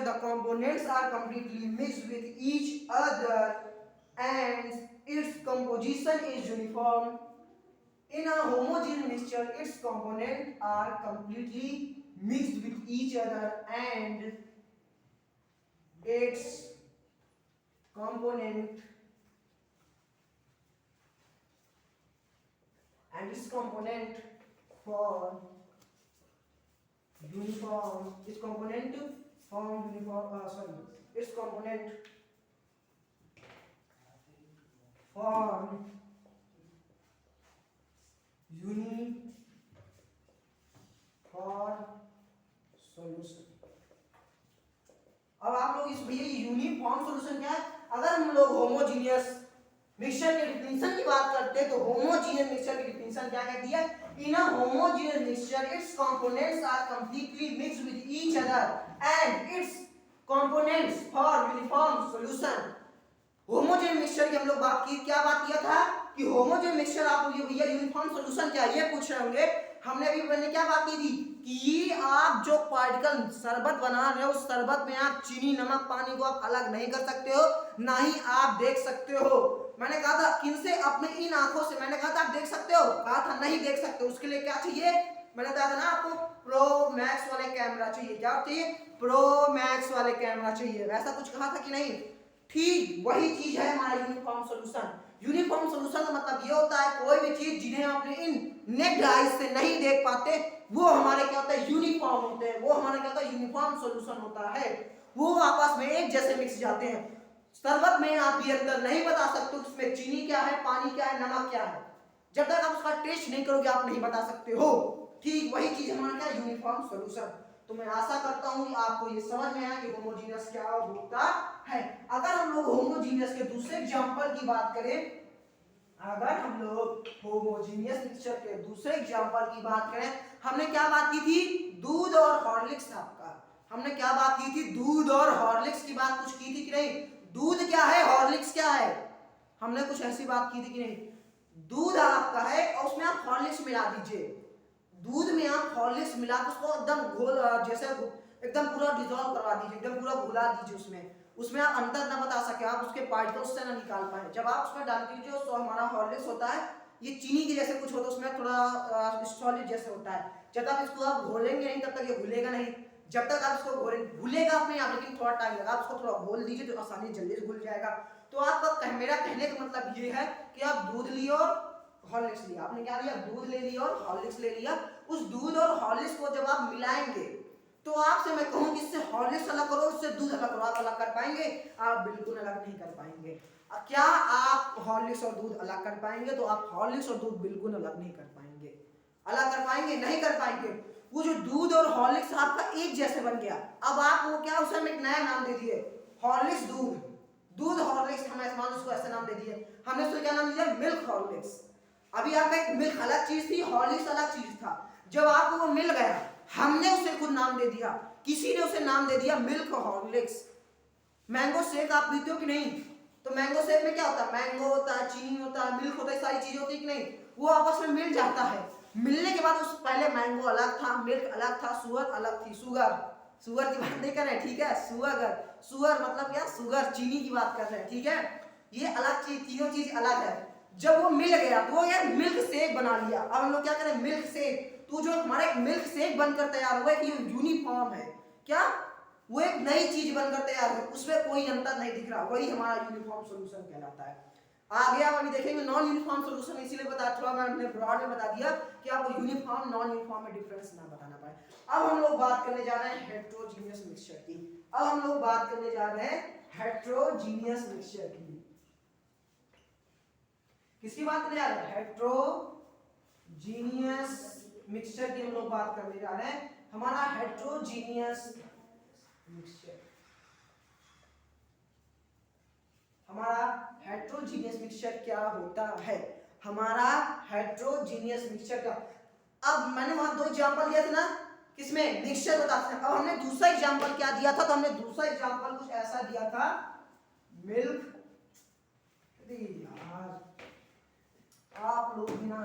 [SPEAKER 2] the components are completely mixed with each other and its composition is uniform. In a homogeneous mixture, its components are completely mixed with each other and its component form uniform its component form uniform its component form uniform solution. अब आप लोग इस भैया यूनिफॉर्म सॉल्यूशन क्या है? अगर हम लोग होमोजीनियस मिक्सचर के डिफिनेशन की बात करते हैं तो होमोजीनियस मिक्सचर की डिफिनेशन क्या कहती है? In a homogeneous mixture its components are completely mixed with each other and its components form uniform solution. Homogeneous mixture की हम लोग बात की, क्या बात किया था कि होमोजेनियस मिक्सचर आप ये भैया यूनिफॉर्म सॉल्यूशन क्या है ये पूछ रहे होंगे. हमने अभी मैंने क्या बात की थी कि आप जो पार्टिकल शरबत बना रहे हो उस शरबत में आप चीनी नमक पानी को आप अलग नहीं कर सकते हो, ना ही आप देख सकते हो. मैंने कहा था किनसे? अपने इन आंखों से. मैंने कहा था आप देख सकते हो? कहा था नहीं देख सकते. उसके लिए क्या चाहिए? मैंने कहा था ना आपको प्रो मैक्स वाले कैमरा चाहिए. क्या चाहिए? प्रो मैक्स वाले कैमरा चाहिए. ऐसा कुछ कहा था कि नहीं? ठीक वही चीज है हमारा यूनिफॉर्म सॉल्यूशन. यूनिफॉर्म सॉल्यूशन का मतलब ये होता है कोई भी चीज जिन्हें आपने इन नेक्ड आईज से नहीं देख पाते वो हमारे क्या होता है? यूनिफॉर्म होते हैं. वो हमारा क्या होता है? यूनिफॉर्म सॉल्यूशन होता है. वो आपस में एक जैसे मिक्स जाते हैं. शरबत में आप ये अंतर नहीं बता सकते उसमें चीनी क्या है, पानी क्या है, नमक क्या है. जब तक आप उसका टेस्ट नहीं करोगे आप नहीं बता सकते हो. ठीक वही चीज हमारा क्या? Uniform solution. तो मैं आशा करता हूं कि आपको ये समझ में आया कि होमोजीनियस क्या होता है. अगर हम लोग होमोजीनियस के दूसरे एग्जांपल की बात करें, अगर हम लोग होमोजीनियस मिक्सचर के दूसरे एग्जांपल की बात करें, हमने क्या बात की थी? दूध और हॉर्लिक्स. आपका हमने क्या बात की थी? दूध और हॉर्लिक्स की बात कुछ की थी कि नहीं? दूध क्या है, हॉर्लिक्स क्या है? हमने कुछ ऐसी बात की थी कि नहीं? दूध आपका है और उसमें आप हॉर्लिक्स मिला दीजिए. दूध में आप हॉर्लिक्स मिला के उसको एकदम घोल जैसे एकदम पूरा डिसॉल्व करवा दीजिए, एकदम पूरा घुला दीजिए. उसमें आप अंतर ना बता सके, आप उसके पार्टिकल्स से ना निकाल पाए. जब आप उसमें डाल दीजिए तो हमारा हॉर्लिक्स होता है ये चीनी के जैसे कुछ होता है, उसमें थोड़ा सॉलिड जैसे होता है. जब तक इसको आप घोलेंगे नहीं तब तक ये घुलेगा नहीं. जब तक आप इसको घुलेगा अपने आप, लेकिन थोड़ा टाइम लगा. आप उसको थोड़ा घोल दीजिए तो आसानी जल्दी से घुल जाएगा. तो आपका मेरा कहने का मतलब ये है कि आप दूध लियो और हॉर्लिक्स लिया. आपने क्या लिया? दूध ले लिया और हॉर्लिक्स ले लिया. उस दूध और हॉर्लिक्स को जब आप मिलाएंगे तो आपसे मैं कहूं कि इससे हॉर्लिक्स अलग करो, इससे दूध अलग करो, आप अलग कर पाएंगे? आप बिल्कुल अलग नहीं कर पाएंगे. क्या आप हॉर्लिक्स और दूध अलग कर पाएंगे? तो आप हॉर्लिक्स और दूध बिल्कुल अलग नहीं कर पाएंगे. अलग कर पाएंगे? नहीं कर पाएंगे. वो जो दूध और हॉर्लिक्स आपका एक जैसे बन गया, अब आप वो क्या उसे हम एक नया नाम दे दिए हॉर्लिक्स दूध. दूध हॉर्लिक्स हम उसको ऐसे नाम दे दिए. हमने उसको क्या नाम दिया? Milk Horlicks. अभी आपका एक मिल्क अलग चीज थी, हॉर्लिक्स अलग चीज था. जब आपको वो मिल गया हमने उसे खुद नाम दे दिया, किसी ने उसे नाम दे दिया मिल्क हॉर्लिक्स. मैंगो शेक आप पीते हो कि नहीं? तो मैंगो शेक में क्या होता है? मैंगो होता है, चीनी होता है, मिल्क होता है, सारी चीजें होती है कि नहीं? वो आपस में मिल जाता है. मिलने के बाद उस पहले मैंगो अलग था, मिल्क अलग था, शुगर अलग थी. शुगर की बात नहीं कर रहे, ठीक है? शुगर मतलब क्या? शुगर, चीनी की बात कर रहे हैं, ठीक है? ये अलग चीज, तीनों चीज अलग है. जब वो मिल गया तो यार मिल्क शेक बना लिया. अब हम लोग क्या करें? Milk shake. तो जो हमारा एक मिल्क शेक बनकर तैयार हुआ है कि ये यूनिफॉर्म है. क्या? वो एक नई चीज बनकर तैयार हुई, उसमें कोई अंतर नहीं दिख रहा. वही हमारा यूनिफॉर्म सॉल्यूशन कहलाता है. आगे आप अभी देखेंगे नॉन यूनिफॉर्म सॉल्यूशन. इसीलिए बता थोड़ा मैंने ब्रॉड में बता दिया कि आपको यूनिफॉर्म नॉन यूनिफॉर्म में डिफरेंस ना बताना पाए. अब हम लोग बात करने जा रहे हैं हेटेरोजीनियस मिक्सचर की. अब हम लोग बात करने जा रहे हैं हेटेरोजीनियस मिक्सचर की. किसकी बात करने जा रहे हैं? हेटेरोजीनियस मिक्सचर की हम लोग बात करने जा रहे हैं. हमारा हेटेरोजीनियस मिक्सचर, हमारा हेटेरोजीनियस मिक्सचर क्या होता है? हमारा हेटेरोजीनियस मिक्सचर का, अब मैंने वहां दो एग्जांपल दिया था ना, किसमें? मिक्सचर बताते हैं. अब हमने दूसरा एग्जांपल क्या दिया था? तो हमने दूसरा एग्जांपल कुछ ऐसा दिया था मिल्क. यार आप लोग ना,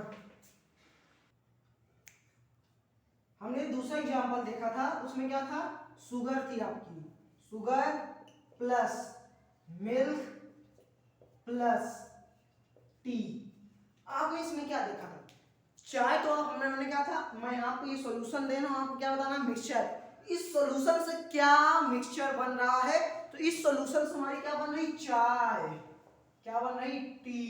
[SPEAKER 2] हमने दूसरा एग्जांपल देखा था, उसमें क्या था? शुगर थी आपकी. Sugar plus milk plus T. आपने इसमें क्या देखा था? चाय तो हमने क्या था, मैं आपको ये सॉल्यूशन दे रहा हूं, आपको क्या बताना, मिक्सचर। इस सॉल्यूशन से क्या मिक्सचर बन रहा है? तो इस सॉल्यूशन से हमारी क्या बन रही? चाय। क्या बन रही? टी।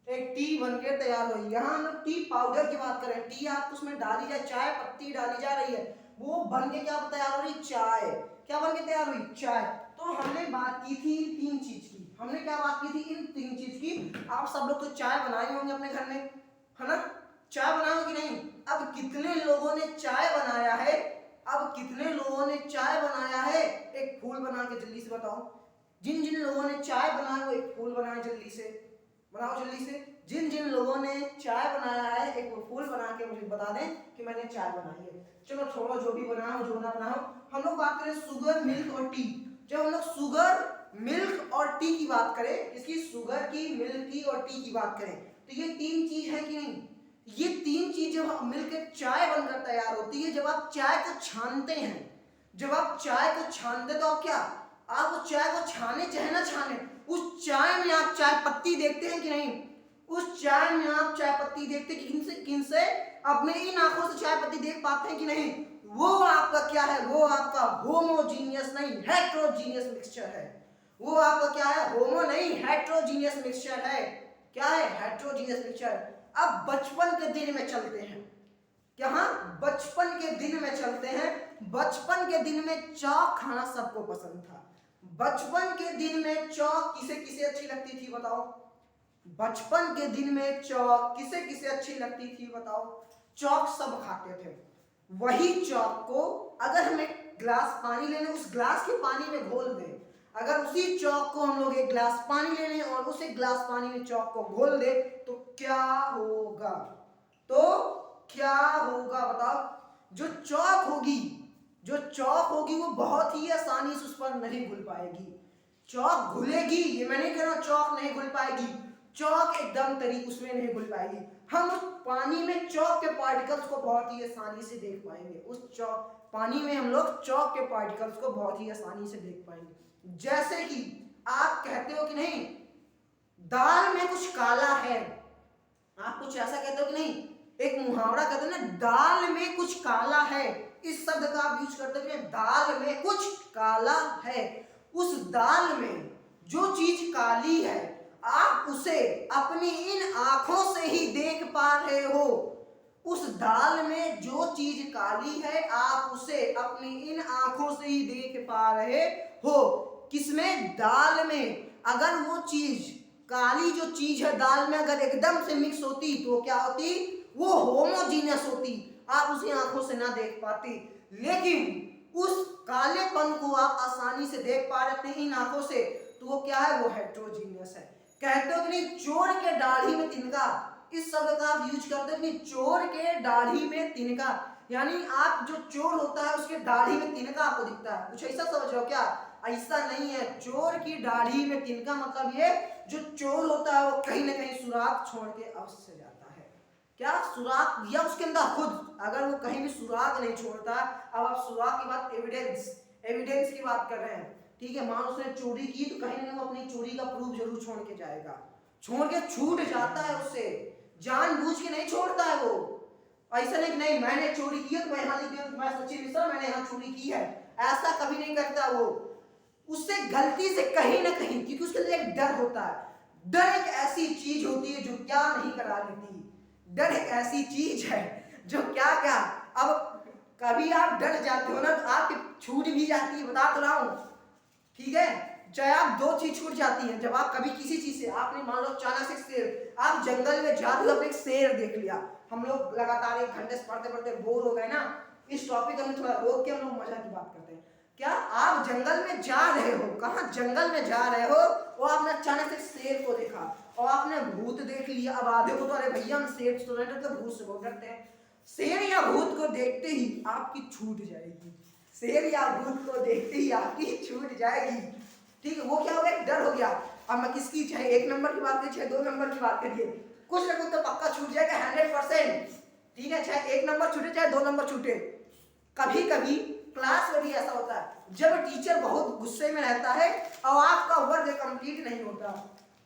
[SPEAKER 2] एक टी बनके तैयार हुई। यहाँ हम लोग टी पाउडर की बात करें, टी आप उसमें डाली जाए, चाय पत्ती डाली जा रही है, वो बन के क्या तैयार हो रही? चाय। क्या बन के तैयार हुई? चाय। तो हमने बात की थी इन 3 चीज की। हमने क्या बात की थी? इन 3 चीज की। आप सब लोग तो चाय बनाए होंगे अपने घर में, है ना? चाय बनाओ कि नहीं? अब कितने लोगों ने चाय बनाया है? अब कितने लोगों ने चाय बनाया है? एक फूल बना के जल्दी से बताओ। जिन जिन लोगों ने चाय बनाया वो एक फूल बनाए, जल्दी से बनाओ, जल्दी से। जिन जिन लोगों ने चाय बनाया है एक फूल बना के मुझे बता दें कि मैंने चाय बनाई है। चलो छोड़ो, जो भी बनाओ जो ना बनाओ, हम लोग बात करें शुगर, मिल्क और टी। जब हम लोग शुगर, मिल्क और टी की बात करें, इसकी शुगर की, मिल्क की और टी की बात करें, तो ये 3 चीज है कि नहीं? ये 3 चीज जब मिलकर चाय बनकर तैयार होती है। जब आप चाय को छानते हैं, जब आप चाय को छानते तो आप क्या, आप उस चाय को छाने चाहे ना छाने, उस चाय में आप चाय पत्ती देखते हैं कि नहीं? उस चाय में आप चाय पत्ती देखते कि किनसे किनसे अपने इन आंखों से चाय पत्ती देख पाते हैं कि नहीं? वो आपका क्या है? वो आपका होमोजीनियस नहीं, हेट्रोजीनियस मिक्सचर है। वो आपका क्या है? होमो नहीं, हेट्रोजीनियस मिक्सचर है। क्या है? Heterogeneous mixture. अब बचपन के दिन में चलते हैं। क्या? बचपन के दिन में चलते हैं। बचपन के दिन में चॉक खाना सबको पसंद था। बचपन के दिन में चॉक किसे किसे अच्छी लगती थी बताओ? बचपन के दिन में चॉक किसे किसे अच्छी लगती थी बताओ? चॉक सब खाते थे। वही चॉक को अगर हम एक ग्लास पानी ले लें, उस ग्लास के पानी में घोल दें, अगर उसी चॉक को हम लोग एक ग्लास पानी ले लें और उस एक ग्लास पानी में चॉक को घोल दें तो क्या होगा? तो क्या होगा बताओ? जो चॉक होगी, जो चॉक होगी वो बहुत ही आसानी से उस पर नहीं घुल पाएगी। चॉक घुलेगी, ये मैं नहीं कह रहा चॉक नहीं घुल पाएगी, चॉक एकदम तरी उसमें नहीं घुल पाएगी। हम उस पानी में चॉक के पार्टिकल्स को बहुत ही आसानी से देख पाएंगे। उस चॉक पानी में हम लोग चॉक के पार्टिकल्स को बहुत ही आसानी से देख पाएंगे। जैसे कि आप कहते हो कि नहीं, दाल में कुछ काला है, आप कुछ ऐसा कहते हो कि नहीं? एक मुहावरा कहते हैं ना, दाल में कुछ काला है। इस शब्द का आप यूज करते हैं, दाल में कुछ काला है। उस दाल में जो चीज काली है आप उसे अपनी इन आंखों से ही देख पा रहे हो। उस दाल में जो चीज काली है आप उसे अपनी इन आंखों से ही देख पा रहे हो। किसमें? दाल में। अगर वो चीज काली जो चीज है दाल में अगर एकदम से मिक्स होती तो क्या होती? वो होमोजीनियस होती, आप उसे आंखों से ना देख पाती। लेकिन उस कालेपन को आप आसानी से देख पा रहे हैं इन आंखों से, तो वो क्या है? वो हेट्रोजीनियस है। कहते हो कि नहीं, चोर के दाढ़ी में तिनका, इस शब्द का आप यूज करते हो कि चोर के दाढ़ी में तिनका, यानी आप जो चोर होता है उसके दाढ़ी में तिनका आपको दिखता है। कुछ ऐसा समझ रहे हो क्या? ऐसा नहीं है। चोर की दाढ़ी में तिनका मतलब ये, जो चोर होता है वो कहीं ना कहीं सुराग छोड़ के अवश्य जाता है। क्या? सुराग, या उसके अंदर खुद अगर वो कहीं भी सुराग नहीं छोड़ता। अब आप सुराग की बात, एविडेंस की बात कर रहे हैं, ठीक है? मान उसने चोरी की तो कहीं ना वो अपनी चोरी का प्रूफ जरूर छोड़ के जाएगा, छोड़ के छूट जाता है उससे, जानबूझ के नहीं छोड़ता है वो। ऐसा नहीं कि नहीं मैंने चोरी की है तो मैं यहाँ लिख दिया मैं सच्ची मिश्रा मैंने यहाँ चोरी की है, ऐसा कभी नहीं करता वो। उससे गलती से कहीं ना कहीं, क्योंकि उसके अंदर एक डर होता है। डर एक ऐसी चीज होती है जो क्या नहीं करा देती। डर एक ऐसी चीज है जो क्या क्या, अब कभी आप डर जाते हो ना तो आपकी छूट भी जाती है, बता तो रहा हूं, ठीक है? चाहे आप 2 चीज छूट जाती है। जब आप कभी किसी चीज से, आपने मान लो अचानक से शेर, आप जंगल में जा रहे हो, एक शेर देख लिया, हम लोग लगातार 1 घंटे से पढ़ते पढ़ते बोर हो गए ना, इस टॉपिक में थोड़ा रोक के हम लोग मजा की बात करते हैं। क्या आप जंगल में जा रहे हो, कहाँ जंगल में जा रहे हो, और आपने अचानक से शेर को देखा और आपने भूत देख लिया। अब आधे को तो अरे भैया हम शेर तो नहीं डरते, भूत से बहुत डरते हैं। शेर या भूत को देखते ही आपकी छूट जाएगी, शेर या भूत को देखते ही आपकी छूट जाएगी, ठीक है? वो क्या हो गया? डर हो गया। अब मैं किसकी, चाहे 1 नंबर की बात करिए चाहे 2 नंबर की बात करिए, कुछ ना कुछ तो पक्का छूट जाएगा 100%, ठीक है? चाहे 1 नंबर छूटे चाहे 2 नंबर छूटे। कभी कभी क्लास में भी ऐसा होता है, जब टीचर बहुत गुस्से में रहता है और आपका वर्क कंप्लीट नहीं होता,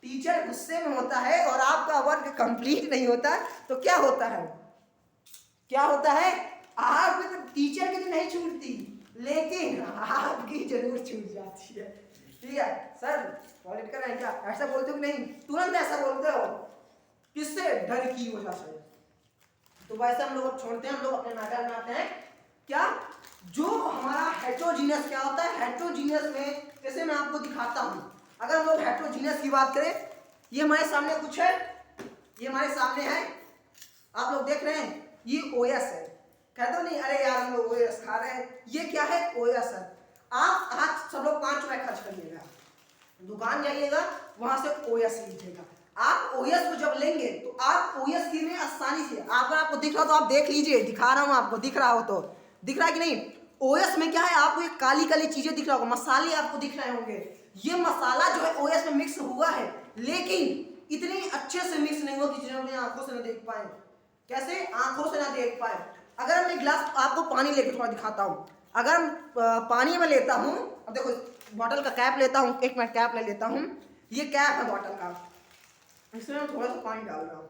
[SPEAKER 2] टीचर गुस्से में होता है और आपका वर्क कंप्लीट नहीं होता, तो क्या होता है, क्या होता है, आपकी तो टीचर की तो नहीं छूटती लेकिन आपकी जरूर छूट जाती है। ठीक है सर टॉयलेट कर रहे हैं क्या, ऐसा बोलते हो कि नहीं, तुरंत ऐसा बोलते हो, किससे, डर की वजह से। तो वैसे हम लोग छोड़ते हैं, हम लोग अपने मैटर में आते हैं। क्या जो हमारा हेट्रोजीनियस क्या होता है, हेट्रोजीनियस में जैसे मैं आपको दिखाता हूं, अगर हम लोग हेट्रोजीनियस की बात करें, ये हमारे सामने कुछ है, ये हमारे सामने है, आप लोग देख रहे हैं, ये ओएस है, कहते हो नहीं अरे यार हम लोग ओएस खा रहे हैं, ये क्या है, ओएस है। आप आज सब लोग 5 रुपए खर्च करिएगा, दुकान जाइएगा, वहां से ओएस लीजिएगा। आप ओएस को जब लेंगे तो आप ओएस की में आसानी से, अगर आपको दिख रहा हो तो आप देख लीजिए, दिखा रहा हूं आपको, दिख रहा हो तो, दिख रहा है कि नहीं, ओएस में क्या है, आपको ये काली काली चीजें दिख रहा होगा, मसाले आपको दिख रहे होंगे, ये मसाला जो है ओएस में मिक्स हुआ है, लेकिन इतनी अच्छे से मिक्स नहीं हुआ कि जिन्हें अपनी आंखों से न देख पाए। कैसे, आंखों से ना देख पाए। अगर हम एक गिलास, आपको पानी लेकर थोड़ा दिखाता हूँ, अगर हम पानी में लेता हूँ, अब देखो बॉटल का कैप लेता हूँ, एक मिनट कैप ले लेता हूँ, ये कैप है बॉटल का, इसमें मैं थोड़ा सा पानी डाल रहा हूँ,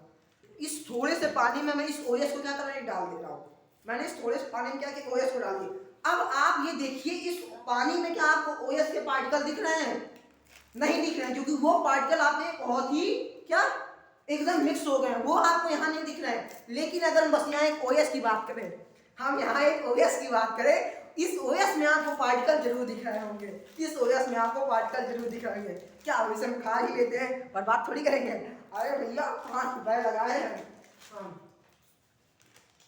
[SPEAKER 2] इस थोड़े से पानी में मैं इस ओएस को क्या कर रहा हूँ, डाल दे रहा हूँ, मैंने इस थोड़े से पानी में क्या किया, ओएस को डाल दिया। अब आप ये देखिए, इस पानी में क्या आपको ओएस के पार्टिकल दिख रहे हैं, नहीं दिख रहे हैं, क्योंकि वो पार्टिकल आपने बहुत ही क्या एकदम मिक्स हो गए हैं, वो आपको यहाँ नहीं दिख रहे हैं। लेकिन अगर हम बस यहाँ एक ओएस की बात करें, हम यहाँ एक ओएस की बात करें, इस ओएस में आपको पार्टिकल जरूर दिख रहे होंगे, इस ओएस में आपको पार्टिकल जरूर दिख रहे होंगे। क्या वैसे हम खा ही लेते हैं, पर बात थोड़ी करेंगे, अरे भैया 5 रुपए लगाए हैं।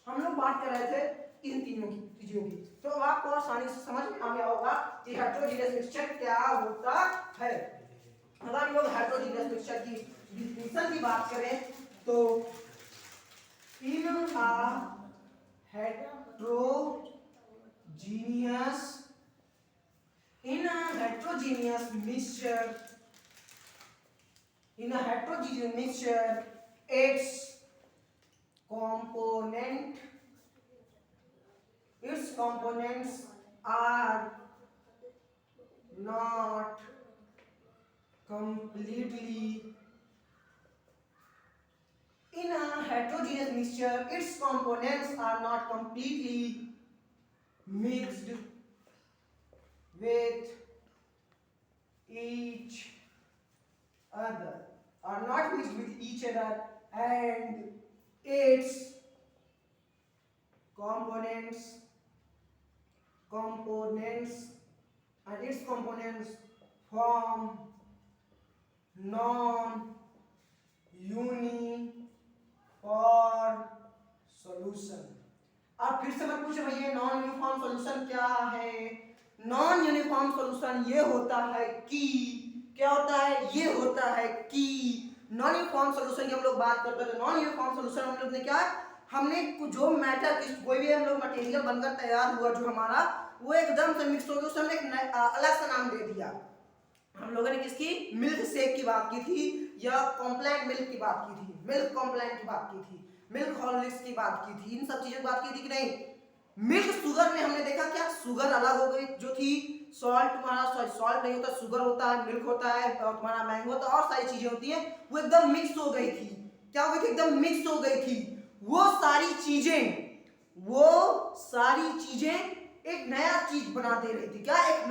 [SPEAKER 2] हम लोग बात कर रहे थे इन तीनों की चीजों की, तो आपको आसानी से समझ में आ गया होगा कि हेट्रोजीनियस मिक्सचर क्या होता है। अगर हम लोग हेट्रोजीनियस मिक्सचर की डिफिनेशन की बात करें तो इन a heterogeneous mixture its components are not completely in a heterogeneous mixture, its components are not completely mixed with each other, and its components form non-uniform solution। अब फिर से मत पूछे भैया नॉन यूनिफॉर्म सॉल्यूशन क्या है। नॉन यूनिफॉर्म सॉल्यूशन ये होता है कि, क्या होता है, ये होता है कि नॉन यूनिफॉर्म सॉल्यूशन की हम लोग बात करते हैं। नॉन यूनिफॉर्म सॉल्यूशन हम लोग ने क्या, हमने जो मैटर कोई भी हम लोग मटेरियल बनकर तैयार हुआ जो हमारा, वो एकदम से मिक्स हो गया, उसे हमने एक अलग सा नाम दे दिया। हम लोगों ने किसकी, मिल्क शेक की बात की थी, या कॉम्प्लान मिल्क की बात की थी, मिल्क कॉम्प्लान की बात की थी, मिल्क हॉर्लिक्स की बात की थी, इन सब चीजों की बात की थी कि नहीं। मिल्क शुगर में हमने देखा क्या, शुगर अलग हो गई जो थी, सॉल्ट तुम्हारा सॉल्ट नहीं होता, शुगर होता है, मिल्क होता है, और तुम्हारा मैंगो होता है, और सारी चीजें होती हैं, वो एकदम मिक्स हो गई थी। क्या हो गई थी, एकदम मिक्स हो गई थी। वो सारी चीजें एक नया चीज बना दे रही थी। क्या, एक